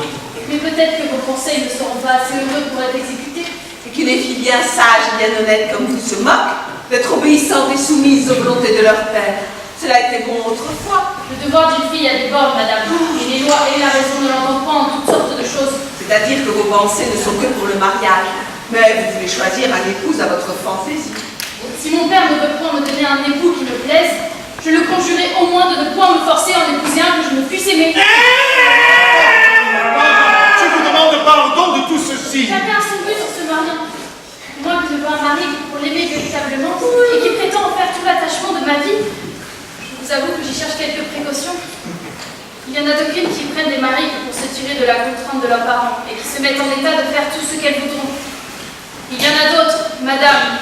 Mais peut-être que vos conseils ne seront pas assez heureux pour être exécutés. Et qu'une fille bien sage et bien honnête comme vous se moque d'être obéissante et soumise aux volontés de leur père. Cela était bon autrefois. Le devoir d'une fille a des bornes, madame. Et les lois et la raison ne l'entendent pas en toutes sortes de choses. C'est-à-dire que vos pensées ne sont que pour le mariage. Mais vous voulez choisir un épouse à votre fantaisie. Si mon père ne veut point me donner un époux qui me plaise, je le conjurais au moins de ne point me forcer à en épouser un que je ne puisse aimer. Je vous demande pardon de tout ceci. Chacun a son but en se mariant. Moi qui ne veux un mari que pour l'aimer véritablement et qui prétend en faire tout l'attachement de ma vie, je vous avoue que j'y cherche quelques précautions. Il y en a de crimes qui prennent des maris que pour se tirer de la contrainte de leurs parents et qui se mettent en état de faire tout ce qu'elles voudront. Il y en a d'autres, madame,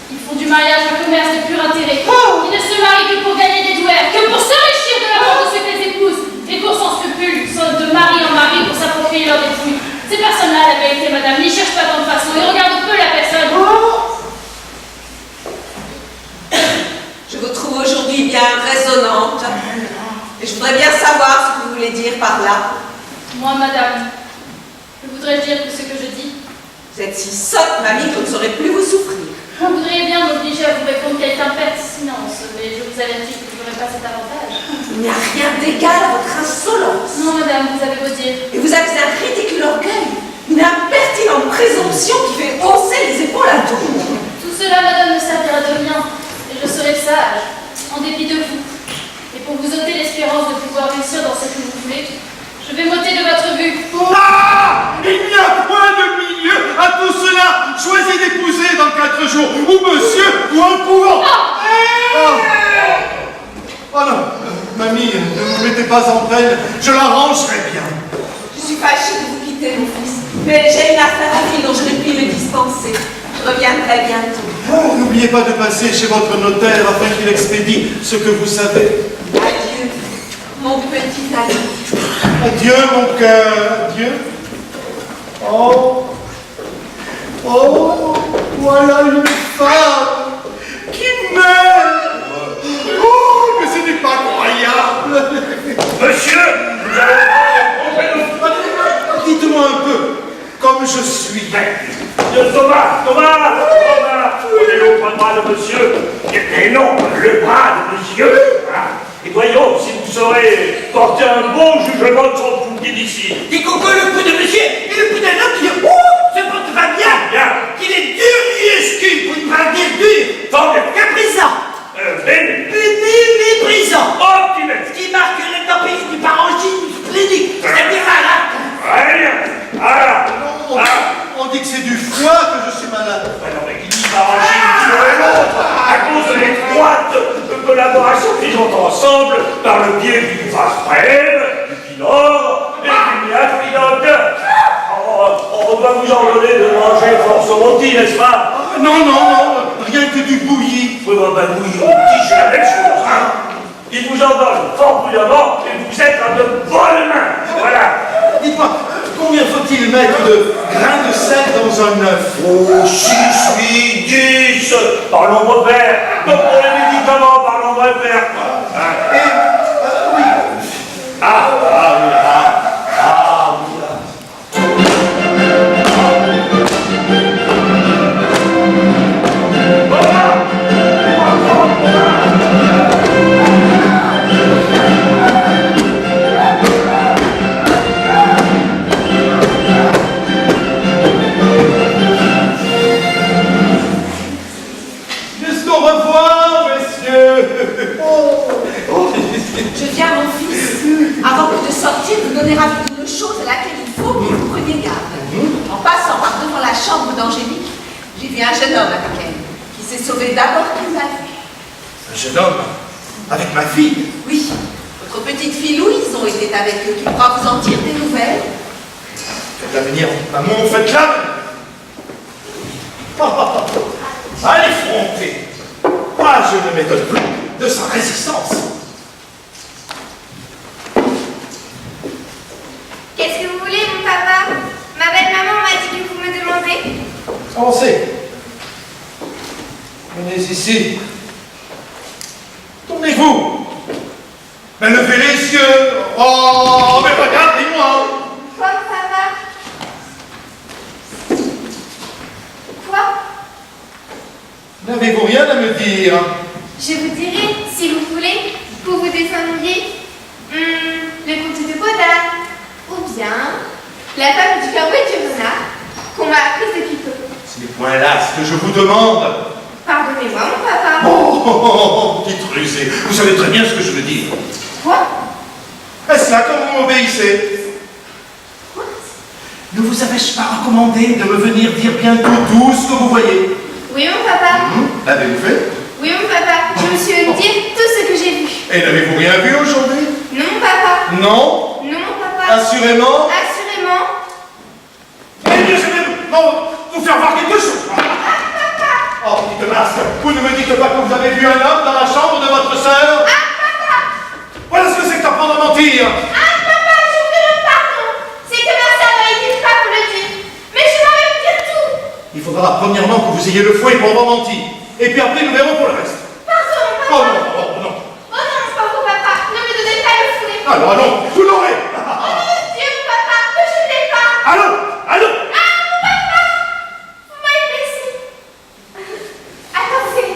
qui font du mariage un commerce de pur intérêt, qui ne se marient que pour gagner des douaires, que pour s'enrichir de la mort de ceux qu'elles épousent, et pour sans scrupule, sautent de mari en mari pour s'approprier leur dépouille. Ces personnes-là, la vérité, madame, n'y cherchent pas tant de façon et regardent peu la personne. Je vous trouve aujourd'hui bien raisonnante. Et je voudrais bien savoir ce que vous voulez dire par là. Moi, madame, je voudrais dire que ce que je dis. Vous êtes si sotte, mamie, que je ne saurais plus vous souffrir. Vous voudriez bien m'obliger à vous répondre quelque impertinence, mais je vous avertis que je n'aurai pas cet avantage. Il n'y a rien d'égal à votre insolence. Non, madame, vous avez beau dire. Et vous avez un ridicule orgueil, une impertinente présomption qui fait hausser les épaules à tout le monde. Tout cela, madame, ne servira de rien. Et Je serai sage, en dépit de vous. Et pour vous ôter l'espérance de pouvoir réussir dans ce que vous voulez, je vais m'ôter de votre vue. Ah! Il n'y a point de milieu à tout cela. Choisis d'épouser dans 4 jours, ou monsieur, ou un couvent. Oh non, mamie, ne vous mettez pas en peine, je l'arrangerai bien. Je suis fâchée de vous quitter, mon fils. Mais j'ai une affaire à ville dont je ne puis me dispenser. Je reviendrai bientôt. Oh, n'oubliez pas de passer chez votre notaire afin qu'il expédie ce que vous savez. Adieu, mon petit ami. Adieu, mon cœur, adieu. Oh, oh, voilà une femme qui m'aime. Oh, mais ce n'est pas croyable. Monsieur, nous allons prendre nos Dites-moi un peu, comme je suis. Thomas, prenez le bras de monsieur. Et non, le bras de monsieur. Et voyons si vous saurez porter un bon jugement de son bouquet d'ici. Dis Coco, le coup de monsieur et le coup d'un homme qui dit se portera bien, qu'il est dur et escule, pour ne pas dire dur, Fort bien. caprissant, méprisant, Optimiste. qui marque le tempérament du parenchyme splénique, c'est-à-dire Très bien. Voilà. On dit que c'est du foie que je suis malade. Alors, mais qui dit parenchyme sur l'autre, à cause de l'étroite collaboration qu'ils ont ensemble par le biais du Vasprène, du Pinot et du Miafrinote. On doit vous en donner de manger force rôti, n'est-ce pas? Non, rien que du bouilli. Oui, ben oui, on dit la même chose, hein. Il vous en donne fort bouillamment et vous êtes à de bonnes mains. Voilà. Dites-moi, combien faut-il mettre de grains de sel dans un œuf? Oh, 6, 8, 10. Par nombre pair. Donc pour les médicaments, par nombre pair. Et, oui. Jusqu'au revoir, messieurs. Je viens, mon fils, avant que de sortir, vous donner avis d'une chose à laquelle il faut que vous preniez garde. En passant par devant la chambre d'Angélique, j'ai vu un jeune homme avec elle, qui s'est sauvé d'abord qu'il m'a vu. Un jeune homme avec ma fille. Oui, votre petite fille Louise ont été avec eux, qui pourra vous en dire des nouvelles. Faites-la venir, maman, faites-la. Allez, frontez. Je ne m'étonne plus de sa résistance. Qu'est-ce que vous voulez, mon papa? Ma belle-maman m'a dit que vous me demandez. Avancez. Venez ici. Tournez-vous. Mais levez les yeux. Oh, mais regardez-moi. Quoi, papa? Quoi? N'avez-vous rien à me dire? Je vous dirai, si vous voulez, pour vous désennuyer, le conte de Baudin, ou bien la fable du carreau et du renard, qu'on m'a apprise depuis peu. Ce n'est point là ce que je vous demande. Pardonnez-moi, mon papa. Oh, petite rusée. Vous savez très bien ce que je veux dire. Quoi? Est-ce là que vous m'obéissez? Quoi? Ne vous avais-je pas recommandé de me venir dire bientôt tout ce que vous voyez? Oui, mon papa. L'avez-vous fait? Oui, mon papa. Je me suis venu dire tout ce que j'ai vu. Et n'avez-vous rien vu aujourd'hui? Non, mon papa. Non? Non, mon papa. Assurément? Assurément. Eh bien, je vais vous faire voir quelque chose. Oh, petite masque, vous ne me dites pas que vous avez vu un homme dans la chambre de votre sœur? Voilà ce que c'est que d'apprendre à mentir. Papa, je vous demande pardon. C'est que ma sœur m'a été pas pour le dire. Mais je m'en vais vous dire tout. Il faudra premièrement que vous ayez le fouet pour avoir menti. Et puis après, nous verrons pour le reste. Pardon, Oh papa. non, oh non. Oh non, c'est pas pour papa. Ne me donnez pas le fouet. Alors, allons, vous l'aurez. Oh mon Dieu, mon papa, que je ne l'ai pas. Allons, allons. Ah, mon papa. Vous m'avez blessé. Attendez.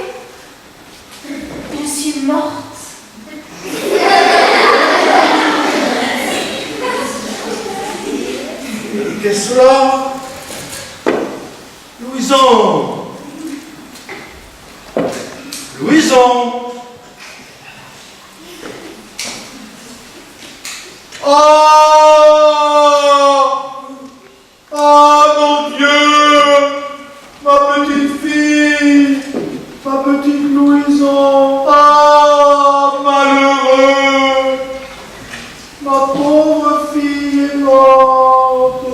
Je suis morte. Qu'est-ce cela? Louison! Louison! louison. Oh mon Dieu, ma petite fille, ma petite Louison. Ah, malheureux, ma pauvre fille est morte.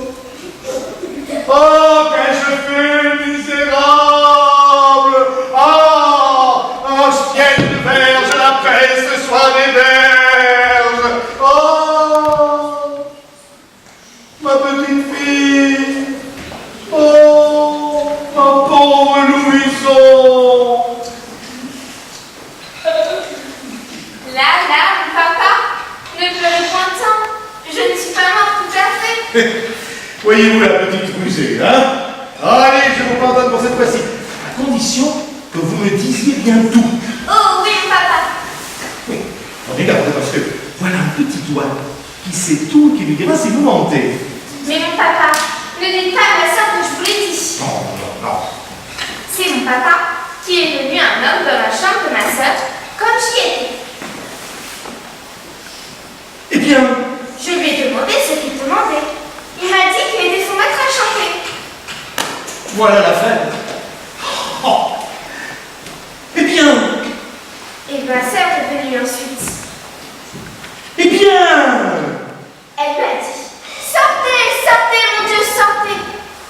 Oh, qu'ai-je fait, misérable. Ah, un ciel de verge, la peste soit des verges. Oh, ma petite fille. Oh, ma pauvre Louison. Là, papa, ne pleurez point tant. Je ne suis pas morte tout à fait. Voyez-vous la petite rusée, hein? Allez, je vous pardonne pour cette fois-ci, à condition que vous me disiez bien tout. Oh oui, papa. Oui, prenez garde, parce que voilà un petit doigt qui sait tout, qui lui dira si vous mentez. Mais mon papa, ne dites pas à ma soeur que je vous l'ai dit. Non. C'est mon papa qui est venu un homme dans la chambre de ma soeur comme j'y étais. Eh bien, Je lui ai demandé ce qu'il demandait. Il m'a dit qu'il était son maître à chanter. voilà l'affaire. Oh. Eh bien, Et ma soeur est venue ensuite. eh bien. Elle m'a dit, sortez, mon Dieu, sortez.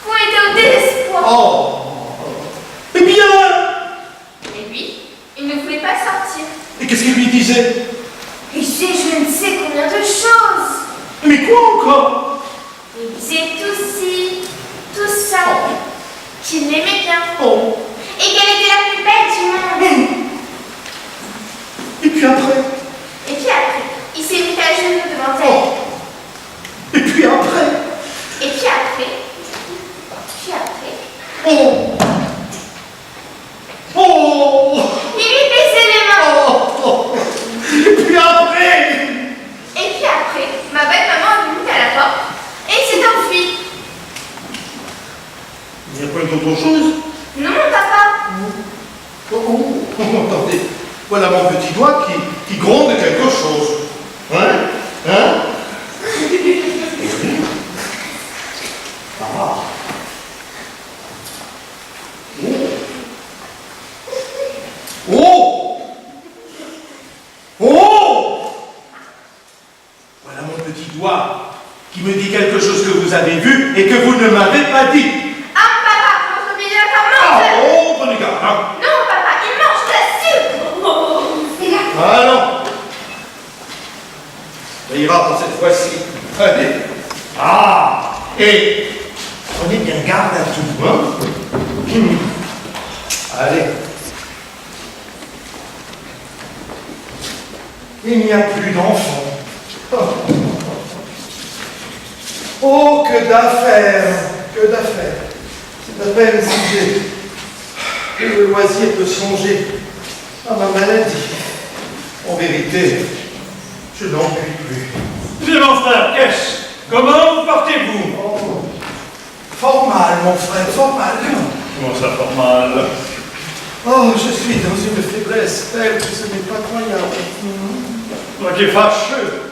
Vous êtes au désespoir. Oh. Eh bien. Et lui, il ne voulait pas sortir. Et qu'est-ce qu'il lui disait? Il disait je ne sais combien de choses. Mais quoi encore? Il disait tout ci, tout ça, qu'il l'aimait bien. Oh. Et qu'elle était la plus belle du monde. Et puis après? Et puis après, il s'est mis à genoux devant elle. Oh. Et puis après? Et puis après, Oh. Oh. il lui baisait les mains. Oh. Et puis après? Et puis après, ma belle-maman est venue à la porte et il s'est enfui. Il n'y a pas d'autre chose? Non, mon papa. Oh, attendez, voilà mon petit doigt qui gronde quelque chose. Hein? Ah. Oh. Voilà mon petit doigt qui me dit quelque chose que vous avez vu et que vous ne m'avez pas dit. Ah, papa, votre bébé encore Ah, mange. oh, prenez garde, hein. Non, papa, il mange de la sucre. Ah non. Ça ira pour cette fois-ci. Allez. Ah. Et prenez bien garde à tout, hein. Allez. Il n'y a plus d'enfants. Oh, que d'affaires. Que d'affaires. C'est à peine si j'ai le loisir de songer à ma maladie. En vérité, je n'en puis plus. Mais mon frère, qu'est-ce? Comment vous portez-vous? Oh, fort mal, mon frère, fort mal. Comment ça, fort mal? Oh, je suis dans une faiblesse telle que ce n'est pas croyable. Toi qui es fâcheux.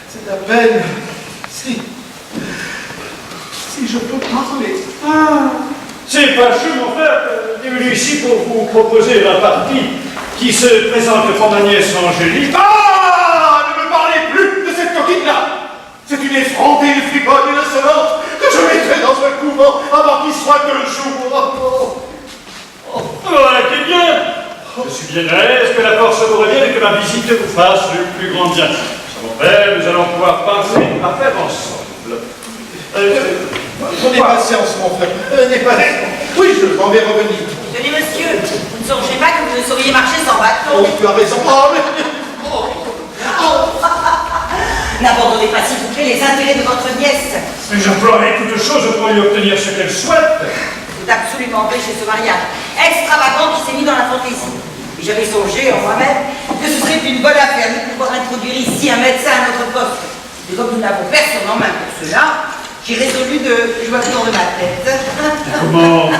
C'est à peine si je peux parler. Ah. C'est fâcheux, mon frère. Il est venu ici pour vous proposer la partie qui se présente pour ma nièce Angélique. Ah, ne me parlez plus de cette coquine-là. C'est une effrontée, une friponne, une insolente que je mettrai dans un couvent avant qu'il soit 2 jours. Voilà qui est bien. Je suis bien à l'aise que la force vous revienne et que ma visite vous fasse le plus grand bien. Mon père, nous allons pouvoir penser à faire ensemble. Prenez patience, mon frère. Oui, je m'en vais revenir. Tenez, monsieur, vous ne songez pas que vous ne sauriez marcher sans bâton. Oh, tu as raison. N'abandonnez pas, s'il vous plaît, les intérêts de votre nièce. Mais j'emploierai toutes choses pour lui obtenir ce qu'elle souhaite. Vous absolument empêcher ce mariage extravagant qui s'est mis dans la fantaisie. Et j'avais songé en moi-même que ce serait une bonne affaire de pouvoir introduire ici un médecin à notre poste. Et comme nous n'avons personne en main pour cela, j'ai résolu de jouer autour de ma tête. Comment?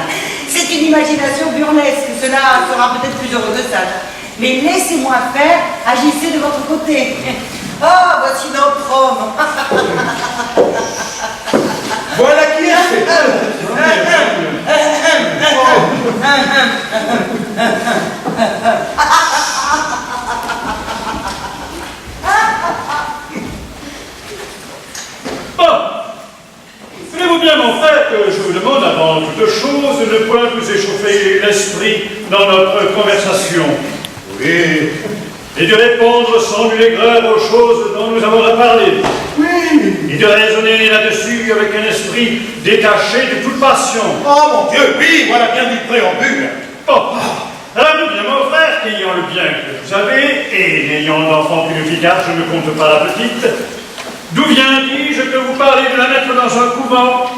C'est c'est une imagination burlesque, cela sera peut-être plus heureux que ça. Mais laissez-moi faire, agissez de votre côté. Oh, voici notre homme. Voilà qui est fait. Bon, tenez-vous bien, mon frère, que je vous demande avant toute chose de ne point vous échauffer l'esprit dans notre conversation. Oui. Et de répondre sans nulle aigreur aux choses dont nous avons à parler. Oui. Et de raisonner là-dessus avec un esprit détaché de toute passion. Oh mon Dieu, oui, voilà bien du préambule. Bon, alors nous bien, mon frère, qu'ayant le bien que vous avez, et n'ayant d'enfant qu'une fille car je ne compte pas la petite, d'où vient, dis-je, que vous parlez de la mettre dans un couvent?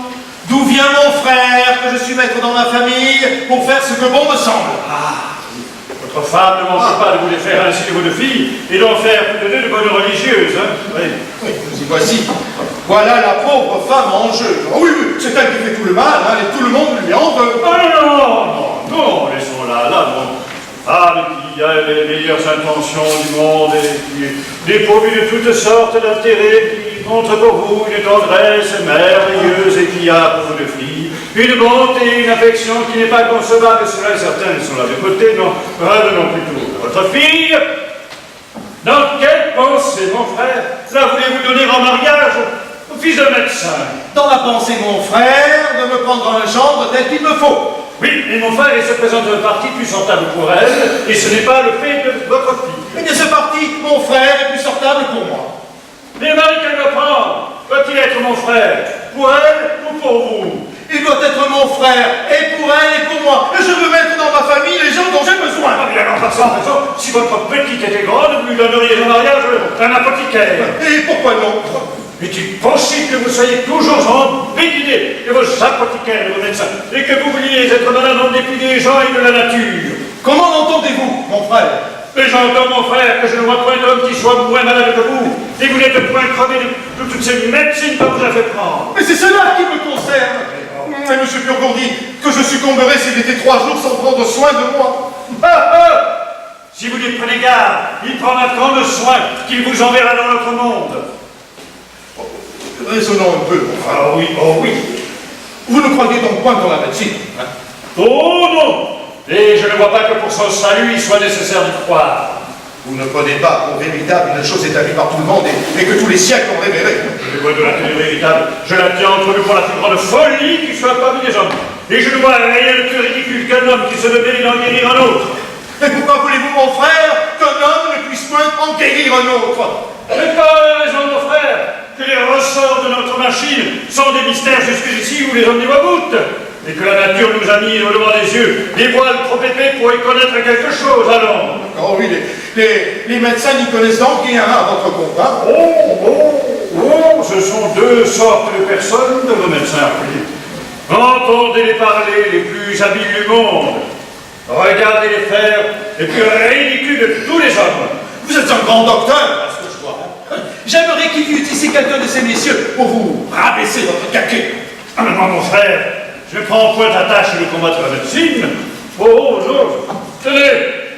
D'où vient mon frère, que je suis maître dans ma famille, pour faire ce que bon me semble? Votre femme ne manque pas de vous les faire ainsi de vos deux filles, et d'en faire toutes deux de bonnes religieuses, hein? Oui. Oui, nous y voici. Voilà la pauvre femme en jeu. Oh, oui, oui, c'est elle qui fait tout le mal, hein, et tout le monde lui en veut. Oh non, laissons-la, là, non. Femme qui a les meilleures intentions du monde et qui est dépourvue de toutes sortes d'intérêts, qui montre pour vous une tendresse merveilleuse et qui a pour vous deux filles une bonté et une affection qui n'est pas concevable. Cela est certain, ils sont là de côté, non, revenons plutôt à votre fille. Dans quelle pensée, mon frère, la voulez-vous donner en mariage au fils d'un médecin? Dans la pensée, mon frère, de me prendre un gendre tel qu'il me faut. Oui, mais mon frère, il se présente un parti plus sortable pour elle, et ce n'est pas le fait de votre fille. Eh bien, ce parti, mon frère, est plus sortable pour moi. Mais mari qu'elle me prend, doit-il être mon frère, pour elle ou pour vous? Il doit être mon frère, et pour elle et pour moi. Et je veux mettre dans ma famille les gens dont j'ai besoin. Ah bien alors, par raison, si votre petite était grande, vous lui donneriez en mariage un apothicaire. Et pourquoi non? Est-il possible que vous soyez toujours en béguiné de vos apothicaires et vos médecins, et que vous vouliez être malade en dépit des gens et de la nature? Comment l'entendez-vous, mon frère? Mais j'entends, mon frère, que je ne vois point d'homme qui soit moins malade que vous, et vous n'êtes point crevé de toutes ces médecines qu'on vous a fait prendre. Mais c'est cela qui me concerne. Mais monsieur Burgourdi, que je succomberais s'il était 3 jours sans prendre soin de moi. Si vous lui prenez garde, il prendra tant de soin qu'il vous enverra dans notre monde. Raisonnons un peu, mon frère. Oh oui. Vous ne croyez donc point dans la médecine, hein? Oh non. Et je ne vois pas que pour son salut, il soit nécessaire d'y croire. Vous ne prenez pas pour véritable une chose établie par tout le monde et que tous les siècles ont révélée. Je ne vois de la tenue véritable. Je la tiens entre nous pour la plus grande folie qui soit parmi les hommes. Et je ne vois rien de plus ridicule qu'un homme qui se le mérite d'en guérir un autre. Et pourquoi voulez-vous, mon frère, qu'un homme ne puisse point en guérir un autre? Mais pas raison, mon frère, que les ressorts de notre machine sont des mystères jusqu'ici où les hommes n'y voient goutte. Et que la nature nous a mis au-devant des yeux des voiles trop épais pour y connaître quelque chose, alors. Oh oui, les médecins n'y connaissent donc rien à votre compte, hein? Ce sont 2 sortes de personnes de vos médecins, oui. Entendez-les parler, les plus habiles du monde. Regardez-les faire, les plus ridicules de tous les hommes. Vous êtes un grand docteur, à ce que je vois. J'aimerais qu'il y eût ici quelqu'un de ces messieurs pour vous rabaisser votre caquet. Ah, mais moi, mon frère, je ne prends point à tâche le combat de la médecine. Oh, non. Tenez,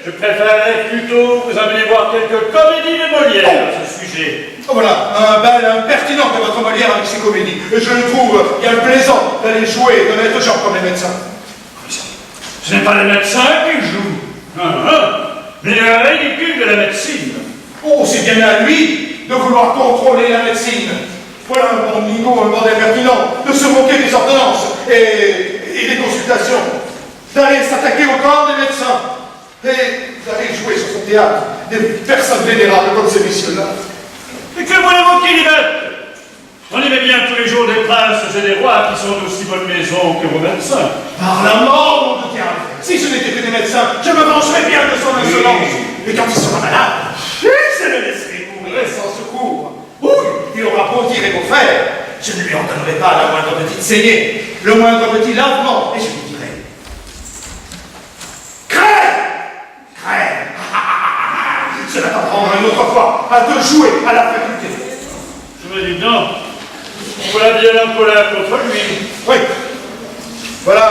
je préférerais plutôt vous amener voir quelques comédies de Molière à ce sujet. Oh, voilà, un bel impertinent de votre Molière avec ses comédies. Et je le trouve bien plaisant d'aller jouer d'honnêtes gens comme les médecins. Ce n'est pas les médecins qui jouent, mais le ridicule de la médecine. Oh, c'est bien à lui de vouloir contrôler la médecine. Voilà un bon nigo, un bon impertinent, de se moquer des ordonnances et des consultations, d'aller s'attaquer au corps des médecins, et d'aller jouer sur son théâtre des personnes vénérables comme ces messieurs-là. Et que voulez-vous qu'il y mette? On y met bien tous les jours des princes et des rois qui sont d'aussi bonne maison que vos médecins. Par la mort, mon diable! Si ce n'était que des médecins, je me vengerais bien de son insolence. Et quand il sera malade, je le laisserai mourir sans secours. Oui, il aura beau dire et beau faire, je ne lui en donnerai pas la moindre petite saignée, le moindre petit lavement, et je lui dirai: crève! Crève! Cela t'apprendra une autre fois à te jouer à la faculté. Je me dis non, voilà bien en colère contre lui. Oui, voilà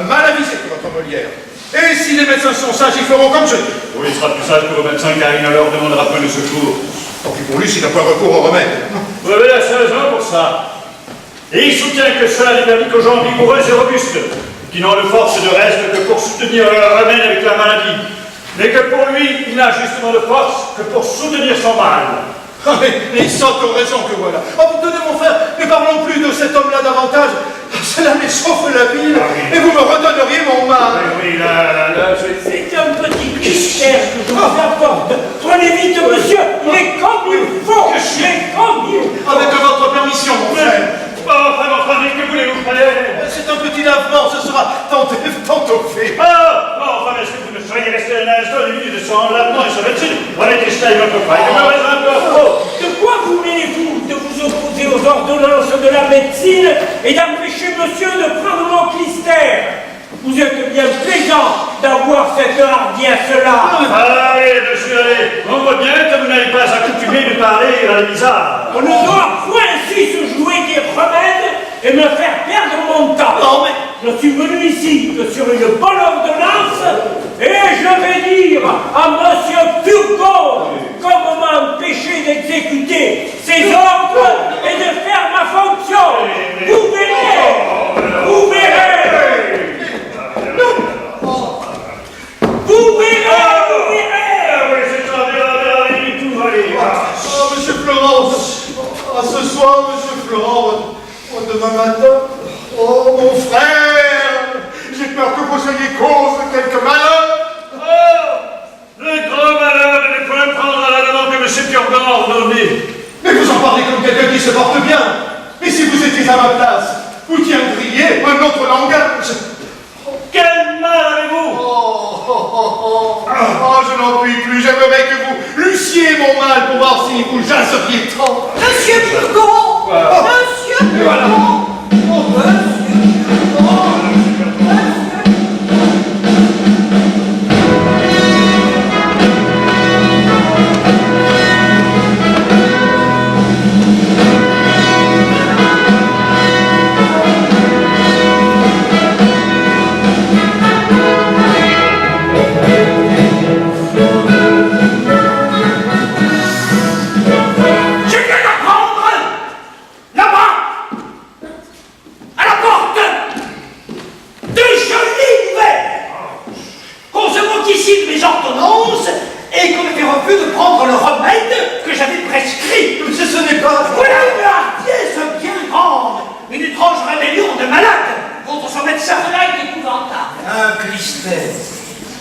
mal avisé que votre Molière. Et si les médecins sont sages, ils feront comme je dis. Oui, il sera plus sage que vos médecins, car il ne leur demandera point de secours. Tant pis pour lui s'il n'a pas recours au remède. Vous avez assez raison pour ça. Et il soutient que cela n'est permis qu'aux gens vigoureux et robustes, qui n'ont de force de reste que pour soutenir leur remède avec la maladie. Mais que pour lui, il n'a justement de force que pour soutenir son mal. Ah, mais les sottes ont raison que voilà. Oh, tenez mon frère, ne parlons plus de cet homme-là davantage. Cela m'échauffe la ville, et vous me redonneriez mon mal. Oui, là, C'est un petit cliché que je vous apporte. Prenez vite, monsieur, il est comme il faut. Il est comme il faut. Avec votre permission, mon frère. Enfin, mon frère, que voulez-vous faire? C'est un petit lavement, ce sera tantôt fait. Ah, enfin, est-ce que vous ne seriez resté un instant de minute de son lavement et sa médecine? Voilà, Christelle, votre frère, il me reste un peu trop. De quoi vous mêlez-vous de vous opposer aux ordonnances de la médecine et d'empêcher monsieur de prendre mon clistère? Vous êtes bien plaisant d'avoir cette hardiesse-là. Allez, monsieur, allez. On voit bien que vous n'avez pas accoutumé de parler à la bizarre. On ne doit point ainsi se jouer des remèdes et me faire perdre mon temps. Non, mais... Je suis venu ici que sur une bonne ordonnance et je vais dire à monsieur Turgot comment m'empêcher d'exécuter ses ordres et de faire ma fonction. Vous verrez. Vous verrez. Vous verrez. Oh, monsieur Florent, ce soir, monsieur Florent, demain matin, oh, mon frère, j'ai peur que vous soyez cause de quelque malheur. Oh, le grand malheur de ne point prendre à la demande que M. Turgot a ordonné. Mais vous en parlez comme quelqu'un qui se porte bien. Mais si vous étiez à ma place, vous tiendriez un autre langage. Quel mal avez-vous? Oh, je n'en puis plus. J'aimerais que vous lussiez mon mal pour voir si vous jaseriez tant. Monsieur Turgot! Monsieur Turgot! Voilà.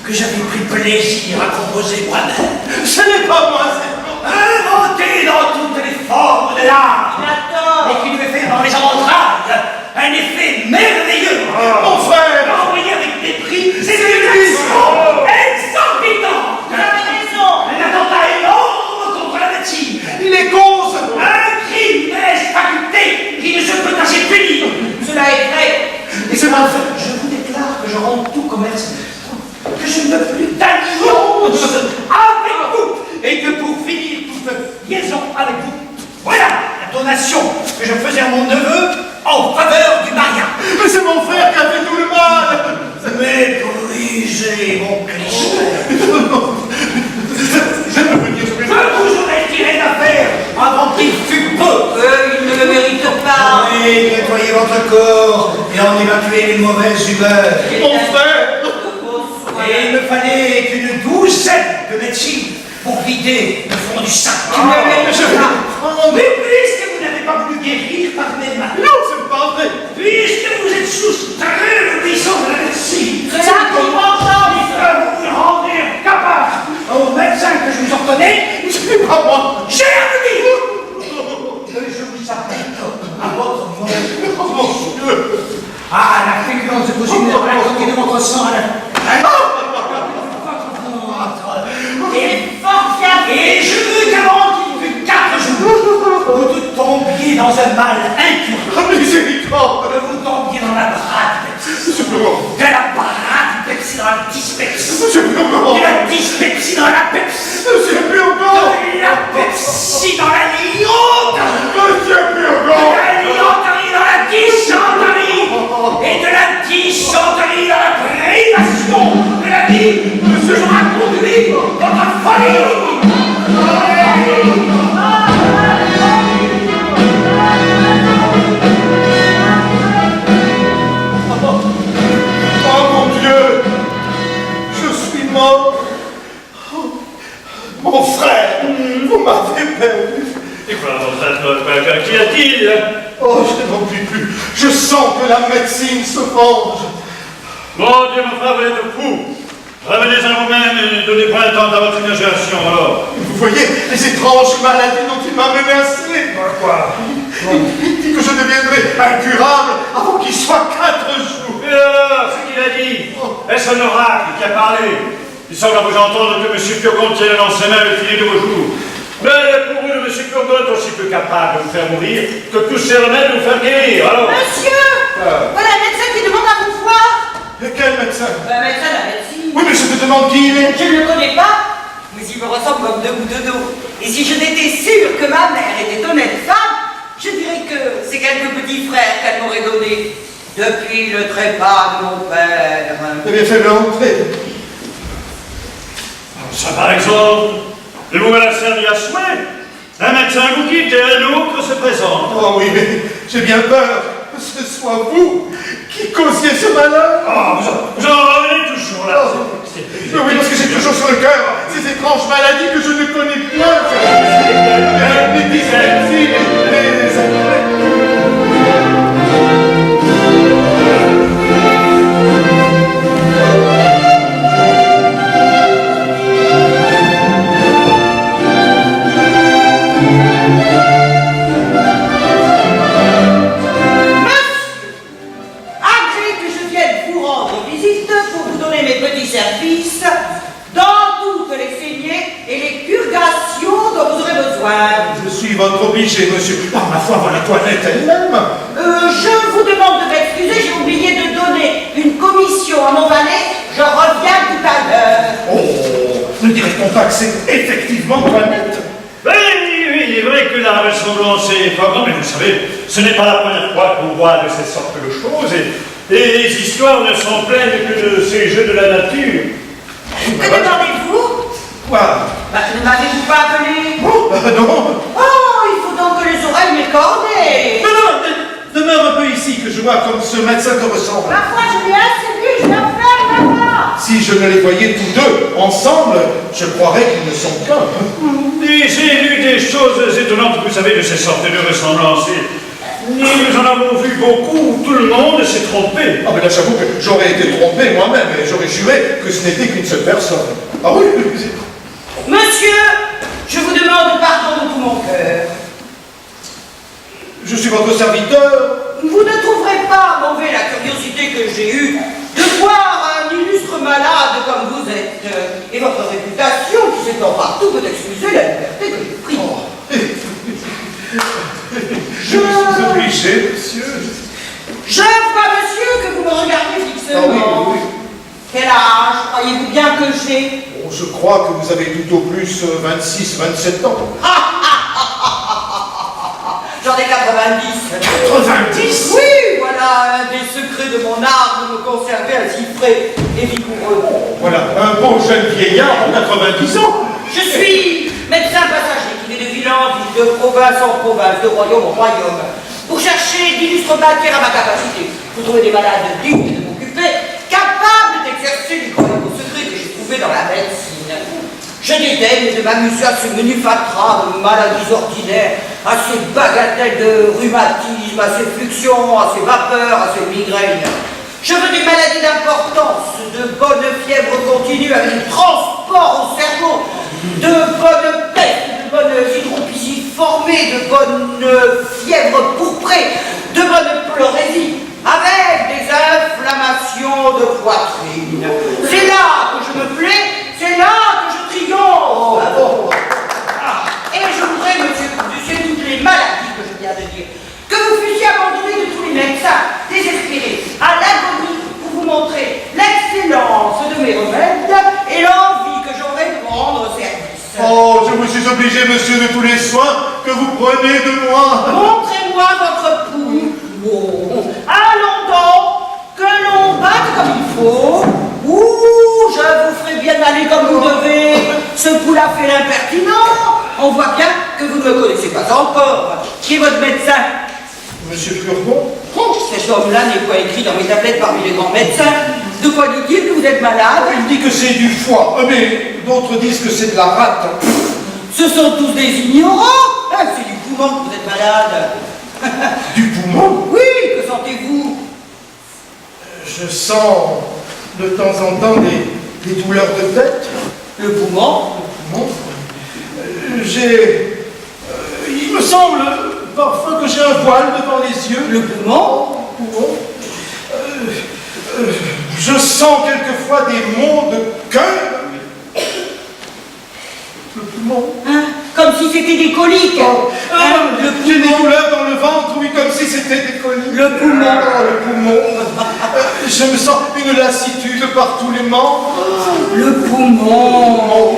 Que j'avais pris plaisir à composer moi-même. Ce n'est pas moi, c'est inventé dans toutes les formes de l'art. Et qui devait faire dans les entrailles un effet merveilleux. Mon frère, envoyé avec des prix, c'est une action exorbitante. Vous avez raison. Un attentat énorme contre la médecine. les causes. Un crime de faculté qui ne se peut assez punir. Cela est vrai. Et c'est mal fait. Je vous déclare que je rends tout commerce, que je ne veux plus d'alliance avec vous, et que pour finir toute liaison avec vous, voilà la donation que je faisais à mon neveu en faveur du mariage. Mais c'est mon frère qui a fait tout le mal. Méprisez mon Christ. Je ne veux dire que Je vous aurais tiré d'affaire avant qu'il fût peu. Il ne le mérite pas. Oui, nettoyez votre corps et en évacuez les mauvaises humeurs. mon frère. Et il me fallait qu'une douzaine de médecines pour vider le fond du sac. Mais puisque vous n'avez pas voulu guérir par mes mains, Non, c'est pas vrai. puisque vous êtes soustrait le puissant de la médecine, Cela qui m'entend. vous vous rendez capable au médecin que je vous ordonnais, C'est pas moi. j'ai appris que je vous appelle à votre mort. Mon Dieu. Ah, la féculence de vos humeurs, la coquille de votre sang, Et fort fiable. et je veux qu'avant qu'il fût 4 jours, vous tout tombiez dans un mal incurable, Miséricorde. que vous tombiez dans la brade Monsieur Florent. de la brade Pepsi dans la dyspepsie, Monsieur Florent. de la dyspepsie dans la Pepsi, Monsieur Florent. de la Pepsi dans la lyoterie, Monsieur de Florent. la lyoterie dans la dysenterie, et de la dysenterie que je raconte du livre, votre folie! Oh mon Dieu! Je suis mort! Oh, mon frère! Vous m'avez perdu! Et quoi, votre frère, qu'y a-t-il? Oh, je n'en puis plus! Je sens que la médecine se venge! Mon Dieu, mon frère, vous êtes fou! Revenez à vous-même et ne donnez pas le temps à votre imagination, alors. Vous voyez les étranges maladies dont il m'a menacé! Quoi? Il dit que je deviendrai incurable avant qu'il soit 4 jours! Et alors, ce qu'il a dit? Est-ce un oracle qui a parlé? Il semble à vous entendre que M. Purgon tient dans ses mains le filet de vos jours. Mais le courroux de M. Purgon est aussi peu capable de vous faire mourir que tous ces remèdes de vous faire guérir, alors. Monsieur! Voilà un médecin qui demande à vous voir. Et quel médecin? Un médecin de la médecine. Oui, mais je te demande qui il est! Je ne le connais pas, mais il me ressemble comme deux gouttes d'eau. Et si je n'étais sûre que ma mère était honnête femme, je dirais que c'est quelques petits frères qu'elle m'aurait donnés depuis le trépas de mon père. Eh bien, fais-le entrer! Ça, par exemple, le vous a servi à souhait. Un médecin vous quitte et un autre se présente. Oh oui, mais j'ai bien peur que ce soit vous qui causiez ce malheur! Oh, vous en revenez toujours là. Oui, parce que j'ai toujours sur le cœur ces étranges maladies que je ne connais point. Les dyslexie, Agrée que je vienne vous rendre visite pour vous donner mes petits services dans toutes les saignées et les purgations dont vous aurez besoin. je suis votre obligé, monsieur. Par ma foi, voilà toilette elle-même. Je vous demande de m'excuser, j'ai oublié de donner une commission à mon valet. Je reviens tout à l'heure. Oh, ne dirait-on pas que c'est effectivement toilette? Oui, il est vrai que la ressemblance est fort grande, mais vous savez, ce n'est pas la première fois qu'on voit de ces sortes de choses, et les histoires ne sont pleines que de ces jeux de la nature. Que demandez-vous? Quoi? Ne m'avez-vous pas appelé? Oh, non. Oh, il faut donc que les oreilles m'écornent. Non, demeure un peu ici, que je vois comme ce médecin te ressemble. Ma foi, je l'ai assez vu, je m'enferme là-bas. Si je ne les voyais tous deux ensemble, je croirais qu'ils ne sont qu'un. Et j'ai lu des choses étonnantes, vous savez, de ces sortes de ressemblances. Et nous en avons vu beaucoup, tout le monde s'est trompé. Ah, mais là, j'avoue que j'aurais été trompé moi-même, et j'aurais juré que ce n'était qu'une seule personne. Ah oui? Monsieur, je vous demande pardon de tout mon cœur. Je suis votre serviteur. Vous ne trouverez pas mauvais la curiosité que j'ai eue de voir un illustre malade comme vous êtes. Et votre réputation, qui s'étend partout, peut excuser la liberté que j'ai prise. Je suis obligé, monsieur. Je vois, monsieur, que vous me regardez fixement. Ah oui, oui, oui. Quel âge croyez-vous bien que j'ai? Bon, je crois que vous avez tout au plus 26, 27 ans. J'en ai 90. 90? Oui, voilà un des secrets de mon art de me conserver ainsi frais et vigoureux. Voilà, un beau jeune vieillard en 90 ans. Je suis médecin passager qui vient de ville en ville, de province en province, de royaume en royaume, pour chercher d'illustres matières à ma capacité, pour trouver des malades dignes de m'occuper, capables d'exercer les croyants secrets que j'ai trouvés dans la médecine. Je dédaigne de m'amuser à ce menu fatras de maladies ordinaires, à ces bagatelles de rhumatisme, à ces fluxions, à ces vapeurs, à ces migraines. Je veux des maladies d'importance, de bonnes fièvres continues avec du transport au cerveau, de bonnes pestes, de bonnes hydropisies formées, de bonnes fièvres pourprées, de bonnes pleurésies, avec des inflammations de poitrine. C'est là que je me plais, c'est là que je triomphe. Et je voudrais, monsieur, par-dessus toutes les maladies que je viens de dire, que vous fussiez abandonné de tous les médecins, désespérés, à l'agonie, pour vous montrer l'excellence de mes remèdes et l'envie que j'aurais de vous rendre service. Oh, je vous suis obligé, monsieur, de tous les soins que vous prenez de moi. Montrez-moi votre pouls. Bon, allons donc, que l'on batte comme il faut, ou je vous ferai bien aller habillé comme vous devez. Ce poula fait l'impertinent. On voit bien que vous ne me connaissez pas encore. Qui est votre médecin? Monsieur Furgon? Oh, cet homme-là n'est pas écrit dans mes tablettes parmi les grands médecins. De quoi dit-il que vous êtes malade? Il dit que c'est du foie, mais d'autres disent que c'est de la rate. Ce sont tous des ignorants. Ah, c'est du poumon que vous êtes malade. Du poumon? Oui, que sentez-vous? Je sens de temps en temps des douleurs de tête. Le poumon? Bon. Il me semble parfois que j'ai un voile devant les yeux. Le poumon? Poumon. Je sens quelquefois des maux de cœur. Le poumon. Hein? Comme si c'était des coliques. J'ai des douleurs dans le ventre, oui, comme si c'était des coliques. Le poumon. Le poumon. Je me sens une lassitude par tous les membres. Le poumon.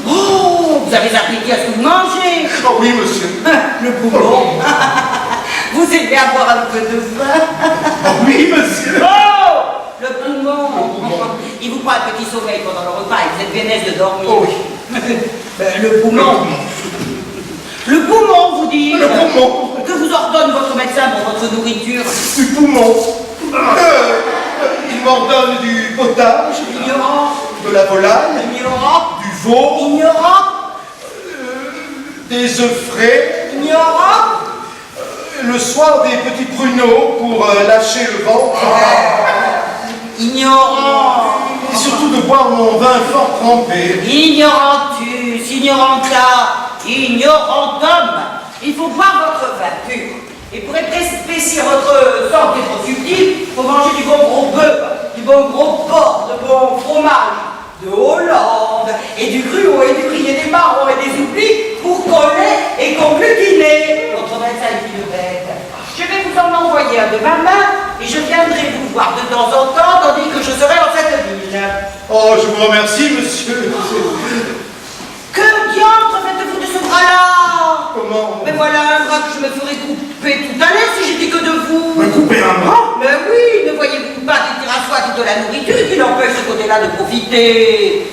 Oh, vous avez appétit à ce que vous mangez. Oh oui, monsieur. Le poumon. Vous aimez avoir un peu de vin. Oh oui, monsieur. Oh, le poumon. Il vous prend un petit sommeil pendant le repas et vous êtes vénère de dormir. Oh oui. Le poumon. Le poumon, vous dites. Le poumon. Que vous ordonne votre médecin pour votre nourriture? Du poumon. Il m'ordonne du potage, Ignorant. de la volaille, Ignorant. du veau, Ignorant. des œufs frais, Ignorant. le soir des petits pruneaux pour lâcher le ventre, Ignorant. et surtout de boire mon vin fort trempé. Ignorantus, ignoranta, ignorantum. Il faut boire votre vin pur. Et pour épaissir votre santé trop subtile, il faut manger du bon gros bœuf, du bon gros porc, de bon fromage, de Hollande, et du gruau, et du grillé des marrons, et des oublis pour coller et conglutiner. Votre médecin dit le bête. Je vais vous en envoyer un de ma main, et je viendrai vous voir de temps en temps, tandis que je serai dans cette ville. Oh, je vous remercie, monsieur. Que diantre faites-vous de ce bras-là? Comment? Mais voilà un bras que je me ferais couper tout à l'heure si j'étais que de vous. Me couper un bras? Mais oui, ne voyez-vous pas qu'il tire à soi toute la nourriture qui l'empêche ce côté-là de profiter?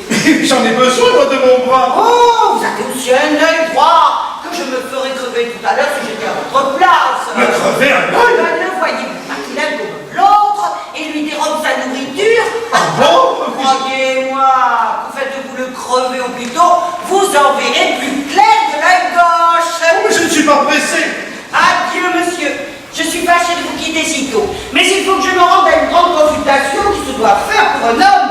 J'en ai besoin, moi, de mon bras. Oh, vous avez aussi un œil droit que je me ferais crever tout à l'heure si j'étais à votre place. Me crever un œil? Ne voyez-vous pas qu'il aime comme l'autre et lui dérobe sa nourriture? Ah bon? Croyez-moi, faites-vous le crever au plus tôt, vous en verrez plus clair de l'œil gauche. Mais je ne suis pas pressé. Adieu, monsieur. Je suis fâché de vous quitter si tôt. Mais il faut que je me rende à une grande consultation qui se doit faire pour un homme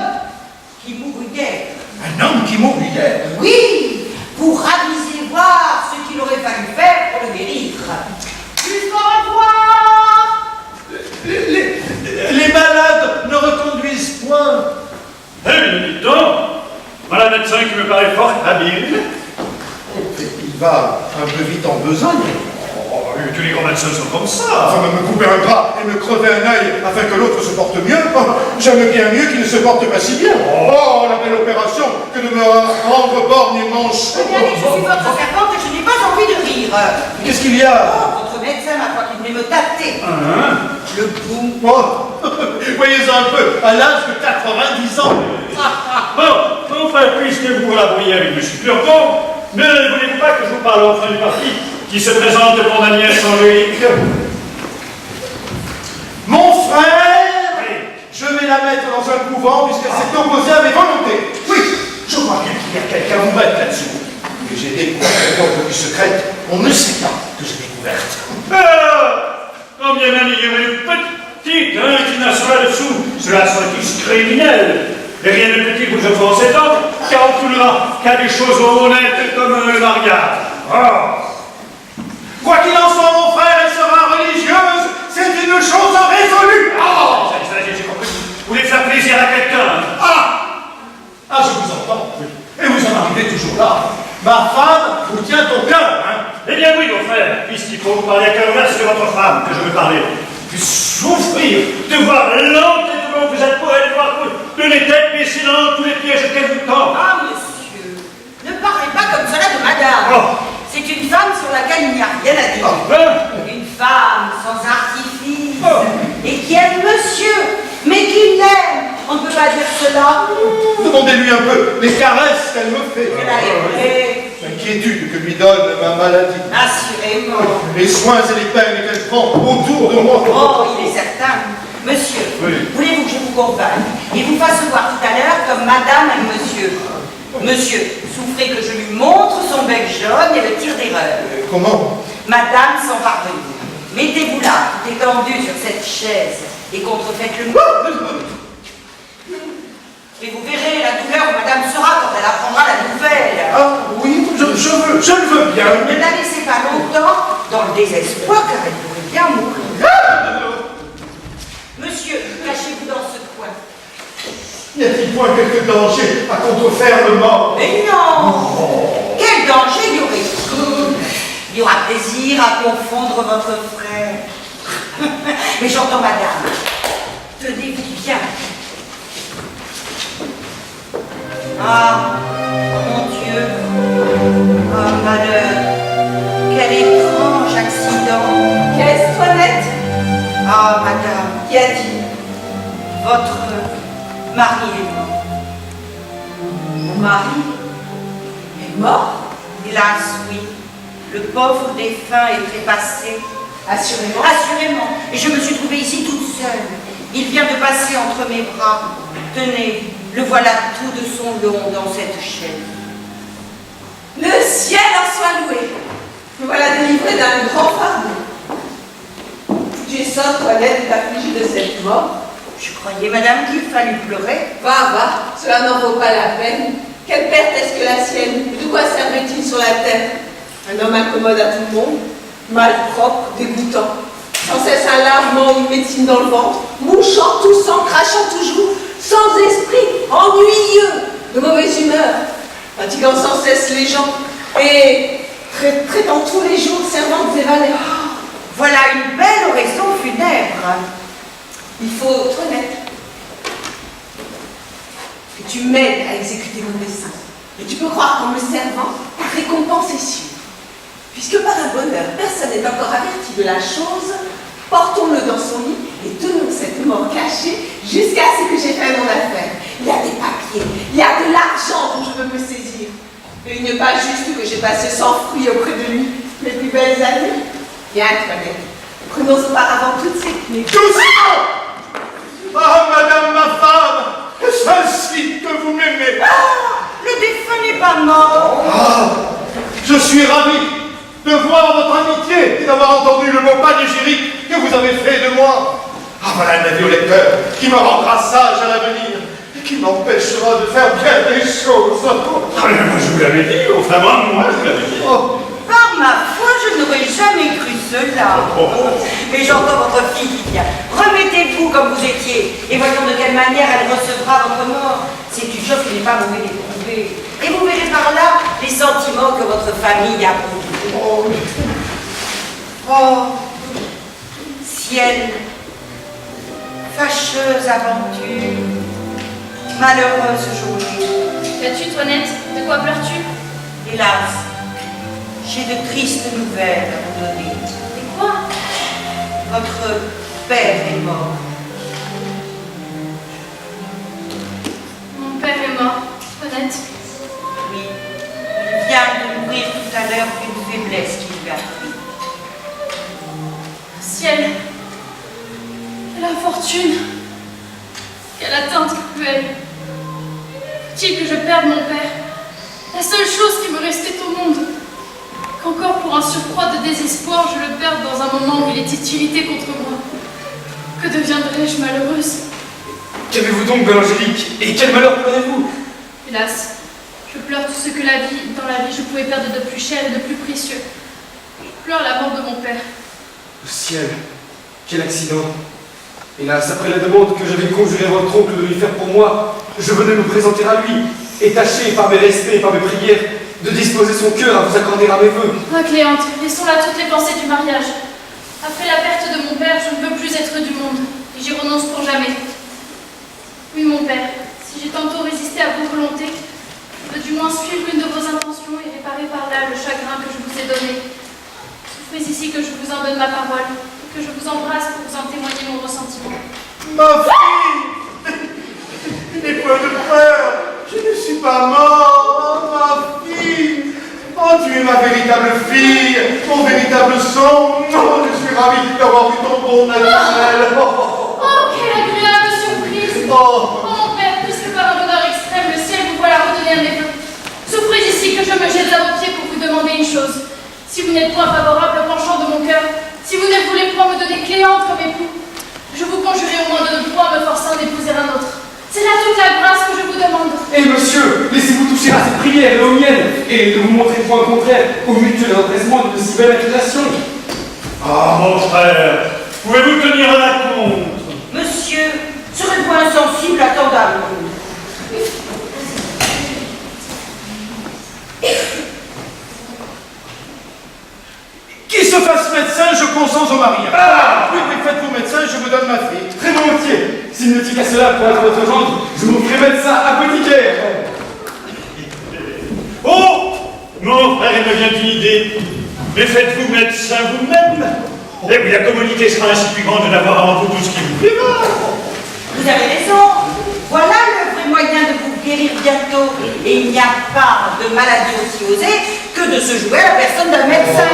qui mourut hier. Un homme qui mourut hier? Oui, pour aviser voir ce qu'il aurait fallu faire pour le guérir. Jusqu'au revoir. Les malades ne reconduisent point. Eh bien, dites donc, voilà un médecin qui me paraît fort habile. Il va un peu vite en besogne. Oh, tous les grands médecins sont comme ça. Enfin, me couper un bras et me crever un œil afin que l'autre se porte mieux, j'aime bien mieux qu'il ne se porte pas si bien. Oh, la belle opération que de me rendre borgne et manche. Regardez, je suis votre servante et je n'ai pas envie de rire. Qu'est-ce qu'il y a? Oh, votre médecin m'a croit qu'il venait me tâter. Le bout. Oh, voyez un peu, à l'âge de 90 ans. Bon, enfin, puisque vous l'avouez avec M. Turgon, ne voulez-vous pas que je vous parle enfin du parti qui se présente pour ma nièce Angélique? Mon frère, je vais la mettre dans un couvent puisqu'elle s'est opposée à mes volontés. Oui, je crois bien qu'il y a quelqu'un vous mettre là-dessous. Et j'ai découvert une entrevue secrète, on ne sait pas que j'ai découverte. Quand bien même il y aurait une petite inclination là-dessous, cela serait tous criminel. Et rien ne peut-il vous offenser tant, car on coulera qu'à des choses honnêtes comme le mariage. Quoi qu'il en soit, mon frère, elle sera religieuse. C'est une chose résolue. J'ai compris. Vous voulez faire plaisir à quelqu'un? Je vous entends. Et vous en arrivez toujours là. Ma femme vous tient au cœur, hein? Eh bien oui, mon frère, puisqu'il faut vous parler à cœur ouvert, c'est de votre femme que je veux parler. Puis souffrir de voir l'entêtement que vous êtes pour elle, de voir de les têtes baissées dans tous les pièges qu'elle vous tend. Ah, monsieur, ne parlez pas comme cela de madame. C'est une femme sur laquelle il n'y a rien à dire. Une femme sans artifice et qui aime monsieur, mais qui l'aime. On ne peut pas pas dire cela. Demandez-lui un peu les caresses qu'elle me fait. Elle a aimé. L'inquiétude que lui donne ma maladie. Assurément. Les soins et les peines qu'elle prend autour de moi. Oh, il est certain. Monsieur, Oui. voulez-vous que je vous compagne et vous fasse voir tout à l'heure comme madame et monsieur? Monsieur, souffrez que je lui montre son bec jaune et le tir d'erreur. Comment? Madame, sans parvenir, mettez-vous là, tout étendu sur cette chaise et contrefaites le mot. Et vous verrez la douleur où madame sera quand elle apprendra la nouvelle. Ah oui, je le veux bien. Ne la laissez pas longtemps dans le désespoir car elle pourrait bien mourir. Monsieur, cachez-vous dans ce coin. Y a-t-il point quelque danger à contrefaire le mort? Mais non! Quel danger y aurait-il? Il y aura plaisir à confondre votre frère. Mais j'entends madame. Tenez-vous bien. Ah, mon Dieu. Ah, malheur. Quel étrange accident. Qu'est-ce, Toinette? Ah, madame. Qu'y a-t-il? Votre mari est mort. Mon mari est mort? Hélas, oui. Le pauvre défunt est trépassé. Assurément. Assurément. Et je me suis trouvée ici toute seule. Il vient de passer entre mes bras. Tenez, le voilà tout de son long dans cette chaise. Le ciel en soit loué. Me voilà délivré d'un grand fardeau. Tu es sans Toinette et affligée de cette mort. Je croyais, madame, qu'il fallait pleurer. Va, cela n'en vaut pas la peine. Quelle perte est-ce que la sienne? De quoi servait-il sur la terre? Un homme incommode à tout le monde, malpropre, dégoûtant, sans cesse un lavement ou une médecine dans le ventre, mouchant, toussant, crachant toujours, sans esprit, ennuyeux, de mauvaise humeur, fatiguant sans cesse les gens et traitant tous les jours servantes et valets. Oh, Voilà une belle oraison funèbre. il faut, Toinette, que tu m'aides à exécuter mon dessein. Et tu peux croire qu'en me servant, ta récompense est sûre. Puisque par un bonheur, personne n'est encore averti de la chose, portons-le dans son lit et tenons cette mort cachée jusqu'à ce que j'ai fait mon affaire. Il y a des papiers, il y a de l'argent dont je peux me saisir. Et il n'est pas juste que j'ai passé sans fruit auprès de lui les plus belles années. Viens, Toinette, prenons auparavant toutes ces clés. Doucement! Ah, madame ma femme, est-ce ainsi que vous m'aimez? Ah, le défunt n'est pas mort. Ah, je suis ravi de voir votre amitié et d'avoir entendu le mot panégyrique que vous avez fait de moi. Ah, voilà un avis au lecteur qui me rendra sage à l'avenir et qui m'empêchera de faire bien des choses. Ah, mais moi, je vous l'avais dit, enfin, moi, je vous l'avais dit. Oh, Par ma foi, je n'aurais jamais cru cela. Mais j'entends votre fille qui vient. Remettez-vous comme vous étiez et voyons de quelle manière elle recevra votre mort. C'est une chose qui n'est pas mauvaise d'éprouver. Et vous verrez par là les sentiments que votre famille a pour vous. Oh, ciel, fâcheuse aventure, malheureuse journée. Qu'as-tu, Toinette? De quoi pleures-tu? Hélas, j'ai de tristes nouvelles à vous donner. Et quoi? Votre père est mort. Mon père est mort, Toinette. Oui, il vient de mourir tout à l'heure d'une faiblesse qui lui a pris. Ciel, quelle infortune, quelle atteinte cruelle. Faut-il que je perde mon père, la seule chose qui me restait au monde, qu'encore pour un surcroît de désespoir, je le perde dans un moment où il était irrité contre moi. Que deviendrais-je malheureuse? Qu'avez-vous donc, belle Angélique? Et quel malheur pleurez-vous? Hélas, je pleure tout ce que dans la vie, je pouvais perdre de plus cher et de plus précieux. Je pleure la mort de mon père. Le ciel, quel accident! Hélas, après la demande que j'avais conjuré votre oncle de lui faire pour moi, je venais me présenter à lui, et tâcher par mes respects et par mes prières de disposer son cœur à vous accorder à mes vœux. Ah, Cléante, laissons là toutes les pensées du mariage. Après la perte de mon père, je ne veux plus être du monde, et j'y renonce pour jamais. Oui, mon père, si j'ai tantôt résisté à vos volontés, je veux du moins suivre une de vos intentions et réparer par là le chagrin que je vous ai donné. Souffrez ici que je vous en donne ma parole, et que je vous embrasse pour vous en témoigner mon ressentiment. ma fille! peu de peur. Je ne suis pas mort, ma fille. Oh, tu es ma véritable fille, mon véritable sang. Oh, je suis ravi d'avoir vu ton beau naturel. Oh, quelle agréable surprise! Oh. Mon père, puisque par un bonheur extrême, le ciel vous voilà retenir mes vœux. Souffrez ici que je me jette à vos pieds pour vous demander une chose. Si vous n'êtes point favorable au penchant de mon cœur, si vous ne voulez point me donner Cléante comme époux, je vous conjurerai au moins de ne point me forcer à en épouser un autre. C'est là toute la grâce que je vous demande. Et monsieur, laissez-vous toucher à cette prière et aux miennes, et ne vous montrez point contraire au mutuel empressement d'une si belle accusation. Ah, mon frère, pouvez-vous tenir la compte? Monsieur, serez-vous insensible à tant d'amour? Qui se fasse médecin, je consens au mariage. Ah! Oui, faites-vous médecin, je vous donne ma fille. Très volontiers. S'il ne tient qu'à cela pour être votre gendre, je vous ferai médecin apothicaire. Oh! Mon frère, il me vient une idée. Mais faites-vous médecin vous-même. Et oui, la commodité sera ainsi plus grande d'avoir en vous tout ce qui vous plaira. Vous avez raison. Voilà le vrai moyen de vous guérir bientôt. Et il n'y a pas de maladie aussi osée que de se jouer à la personne d'un médecin.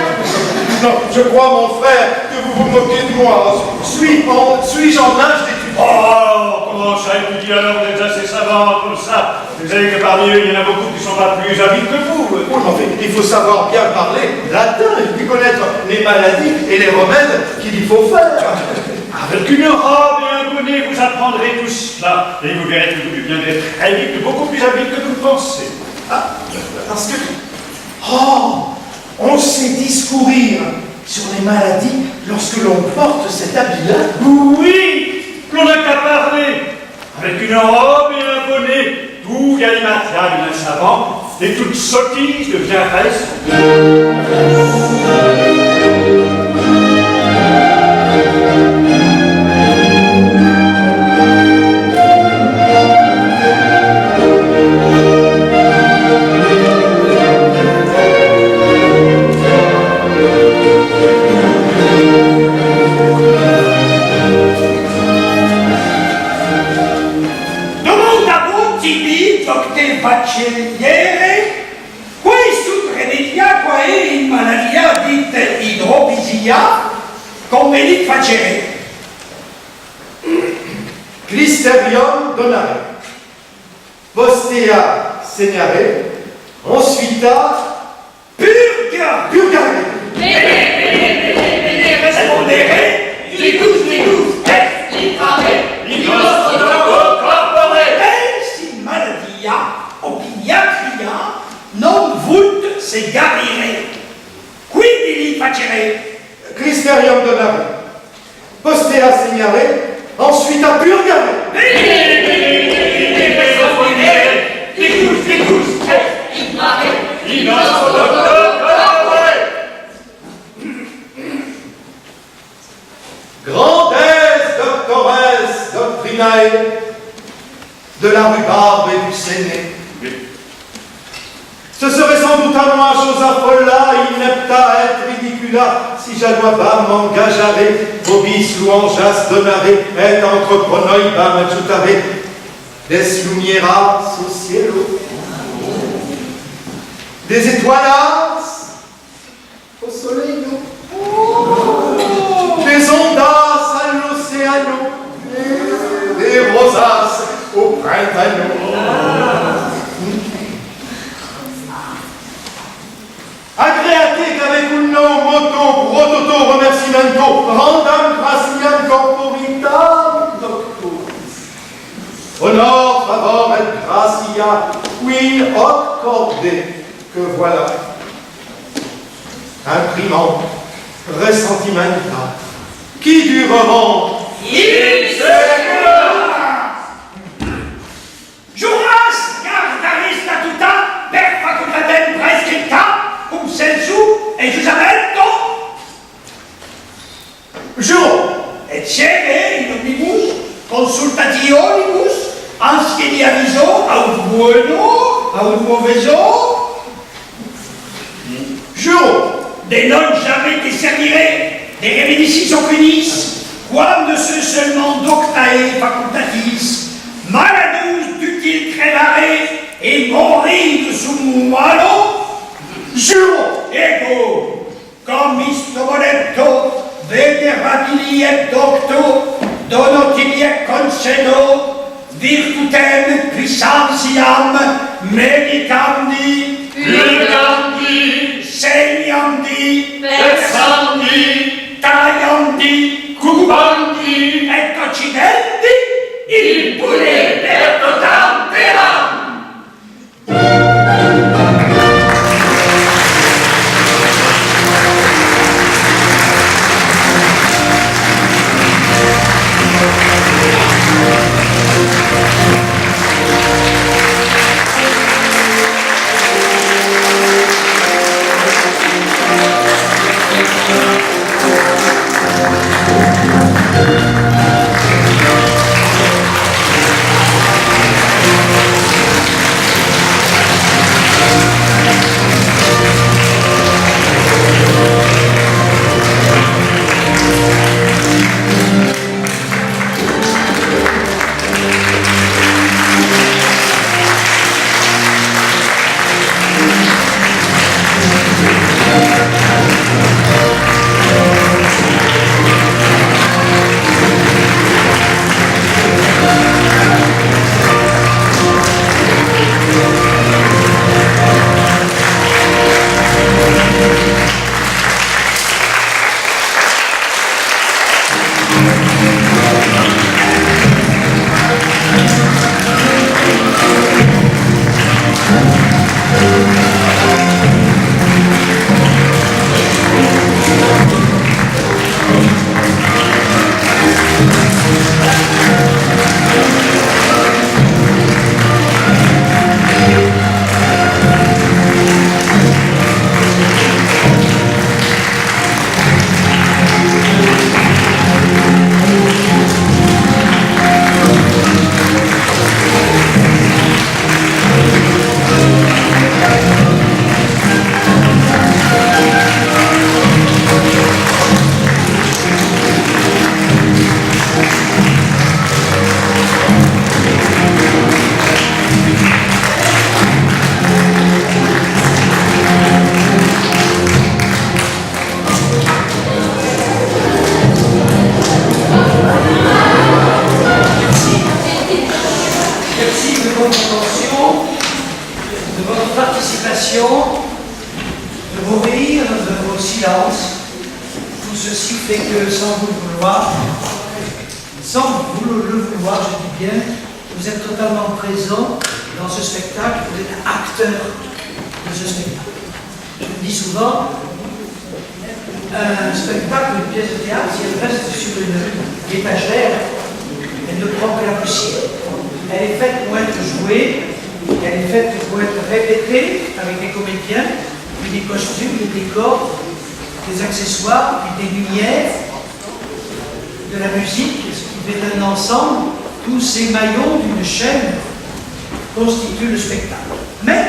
Non, je crois, mon frère, que vous vous moquez de moi. Suis-je en âge d'étudier? Oh, comment ça étudier alors? Vous êtes assez savant comme ça. Vous savez que parmi eux, il y en a beaucoup qui ne sont pas plus habiles que vous. Oui, en fait, il faut savoir bien parler latin et puis connaître les maladies et les remèdes qu'il y faut faire. Avec une robe et un bonnet, vous apprendrez tout cela. Et vous verrez que vous deviendrez très vite beaucoup plus habile que vous le pensez. Ah, parce que... Oh, on sait discourir sur les maladies lorsque l'on porte cet habit-là. Oui, l'on n'a qu'à parler. Avec une robe et un bonnet, tout galimatial d'un savant, et toute sottise devient raison. Baccelliere, questo remedia qua è in malattia di idropisia, come li facere? Clisterium donare, postea segnare, ensuite Purga! purgare. Bene, rispondere, li tous, li fare, li nostro corpore. Si malattia, opiniatria, non vult se garire. Quindi li facere. Clisterium donare, postea segnare, ensuite a purgare. Grandesse doctoresse doctrinae de la rhubarbe et du séné. Ce serait sans doute à moi, chose affola, inepta et ridicula, si j'allois m'engageare, vobis louangeas donare, et entreprenoi bam des lumieras au cielo, des étoilas au soleil, des ondas à l'océano, des rosas au printemps. Agreate qu'avec un nom moto, prototo, remerciamento, randam gratiam corporitam doctoris. Honor, favor et gratia, qui hoc corde, que voilà. Imprimant, ressentimenta, qui dureront. Il Juras gardare statuta per facultatem prescripta cum sensu et giusamento. Jurons. Et cere in omnibus consultationibus ansque aviso aut bueno aut mauvaiseo. Jurons. De non jamais te servire de remedicis oculis, quam de ce seulement doctae facultatis, maladus dutil crémarez et mourrez sous mon moellon. Jurons! Ego, comme istomonetto, venerabili et docto, donotili et concedo, virtutem puissantiam, medicandi, Purgandi, segnandi, versandi, tagliandi, coupandi, et coccinendi, il poulet per totam peram. Ces maillons d'une chaîne constituent le spectacle. Mais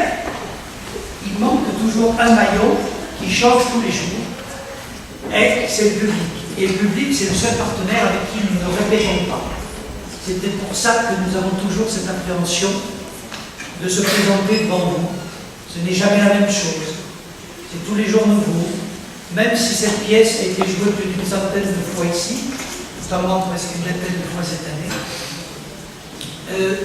il manque toujours un maillon qui change tous les jours, et c'est le public. Et le public, c'est le seul partenaire avec qui nous ne répétons pas. C'est peut-être pour ça que nous avons toujours cette appréhension de se présenter devant vous. Ce n'est jamais la même chose. C'est tous les jours nouveau. Même si cette pièce a été jouée plus d'une centaine de fois ici, notamment presque une vingtaine de fois cette année,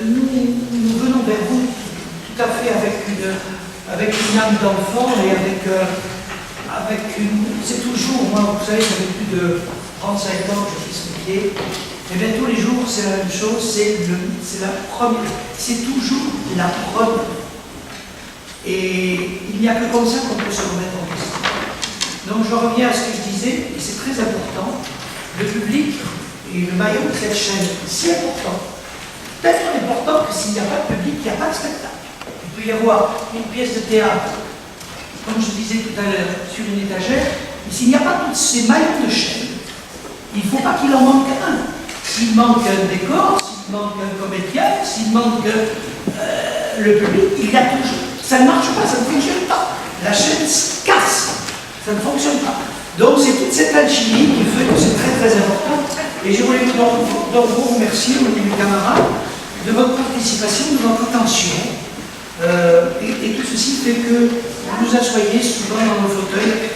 nous venons vers vous tout à fait avec une âme d'enfant et avec une... C'est toujours, moi, vous savez, ça fait plus de 35 ans que je fais ce métier, et bien tous les jours, c'est la même chose, c'est la première, c'est toujours la première. Et il n'y a que comme ça qu'on peut se remettre en question. Donc je reviens à ce que je disais, et c'est très important, le public et le maillon de cette chaîne, c'est important. Tellement important que s'il n'y a pas de public, il n'y a pas de spectacle. Il peut y avoir une pièce de théâtre, comme je disais tout à l'heure, sur une étagère, mais s'il n'y a pas tous ces maillons de chaîne, il ne faut pas qu'il en manque un. S'il manque un décor, s'il manque un comédien, s'il manque le public, il y a toujours. Ça ne marche pas, ça ne fonctionne pas. La chaîne se casse, ça ne fonctionne pas. Donc c'est toute cette alchimie qui fait que c'est très très important. Et je voulais donc vous remercier, mes camarades, de votre participation, de votre attention. Et tout ceci fait que vous nous asseyez souvent dans vos fauteuils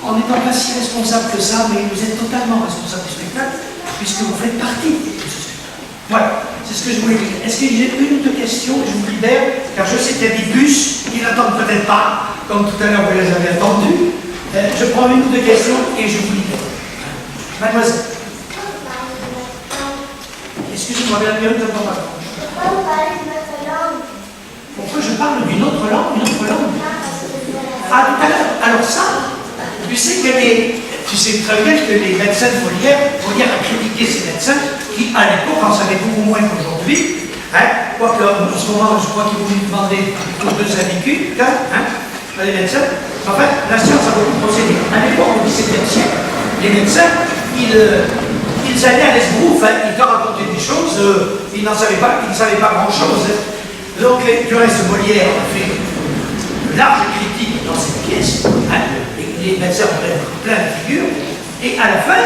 en n'étant pas si responsable que ça, mais vous êtes totalement responsable du spectacle puisque vous faites partie de ce spectacle. Voilà, c'est ce que je voulais dire. Est-ce que j'ai une ou deux questions? Je vous libère, car je sais qu'il y a des bus qui n'attendent peut-être pas, comme tout à l'heure vous les avez attendus. Je prends une ou deux questions et je vous libère. Mademoiselle. Excusez-moi, bien mieux, je ne comprends pas. Pourquoi vous parlez de notre langue? Pourquoi je parle d'une autre langue? Une autre langue? Ah, tout à l'heure. Alors ça, tu sais très bien que les médecins de Molière a critiqué ces médecins qui, à l'époque, en savaient beaucoup moins qu'aujourd'hui. Hein, quoique, en ce moment, je crois qu'ils vont lui demander aux 2 AVQ, les médecins. Enfin, la science a beaucoup procédé. À l'époque, au XVIIe siècle, les médecins, ils allaient à l'esbrouf, ils te racontaient des choses, ils ne savaient pas grand-chose. Donc, du reste, Molière a fait une large critique dans cette pièce, et les médecins ont plein de figures, et à la fin,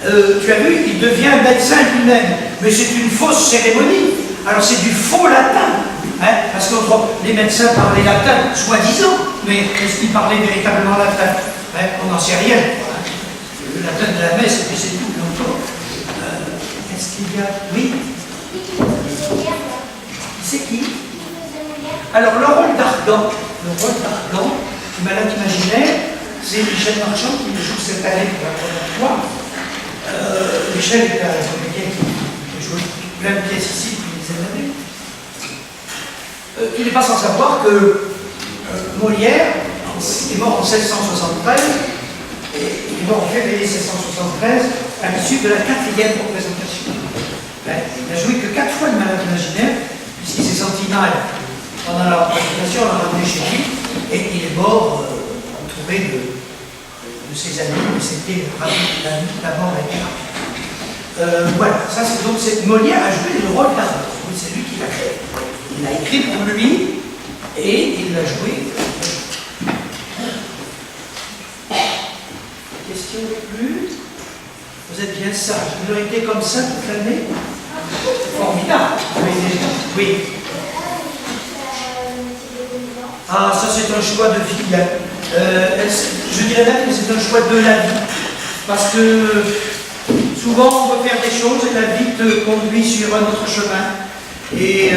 tu as vu, il devient médecin lui-même, mais c'est une fausse cérémonie. Alors c'est du faux latin, parce que les médecins parlaient latin, soi-disant, mais est-ce qu'ils parlaient véritablement latin? On n'en sait rien. Le latin de la messe, et puis c'est tout. Est-ce qu'il y a... Oui? C'est qui? Alors le rôle d'Argan, du malade imaginaire, c'est Michel Marchand qui joue cette année pour la première fois. Michel est un comédien qui joue plein de pièces ici depuis des années. Tu n'es pas sans savoir que Molière est mort en 1673, et il est mort en février 1673 à l'issue de la 4e représentation. Il n'a joué que 4 fois le malade imaginaire, puisqu'il s'est senti mal pendant la représentation, on l'a ramené chez lui, et il est mort entouré de ses amis, mais c'était la mort était rapide. Voilà, ça c'est donc Molière a joué le rôle d'Argan. C'est lui qui l'a créé. Il l'a écrit pour lui et il l'a joué. Question de plus? Vous êtes bien sage. Vous aurez été comme ça toute l'année? Formidable. Oui. Ah, ça c'est un choix de vie. Je dirais même que c'est un choix de la vie. Parce que souvent on peut faire des choses et la vie te conduit sur un autre chemin. Et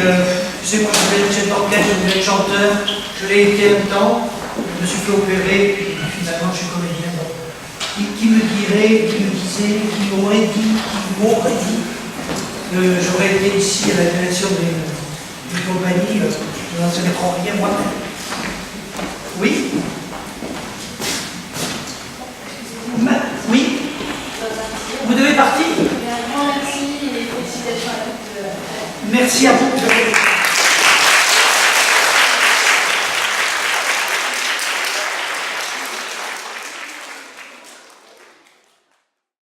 tu sais, moi je voulais être chef d'orchestre, je voulais être chanteur, je l'ai été un temps, je me suis fait opérer, et finalement je suis comédien. Qui me dirait, qui me disait, qui m'aurait dit que j'aurais été ici à la direction d'une compagnie, je n'en savais trop rien moi-même. Oui? Oui? Vous devez partir? Merci et félicitations à toutes. Merci à vous.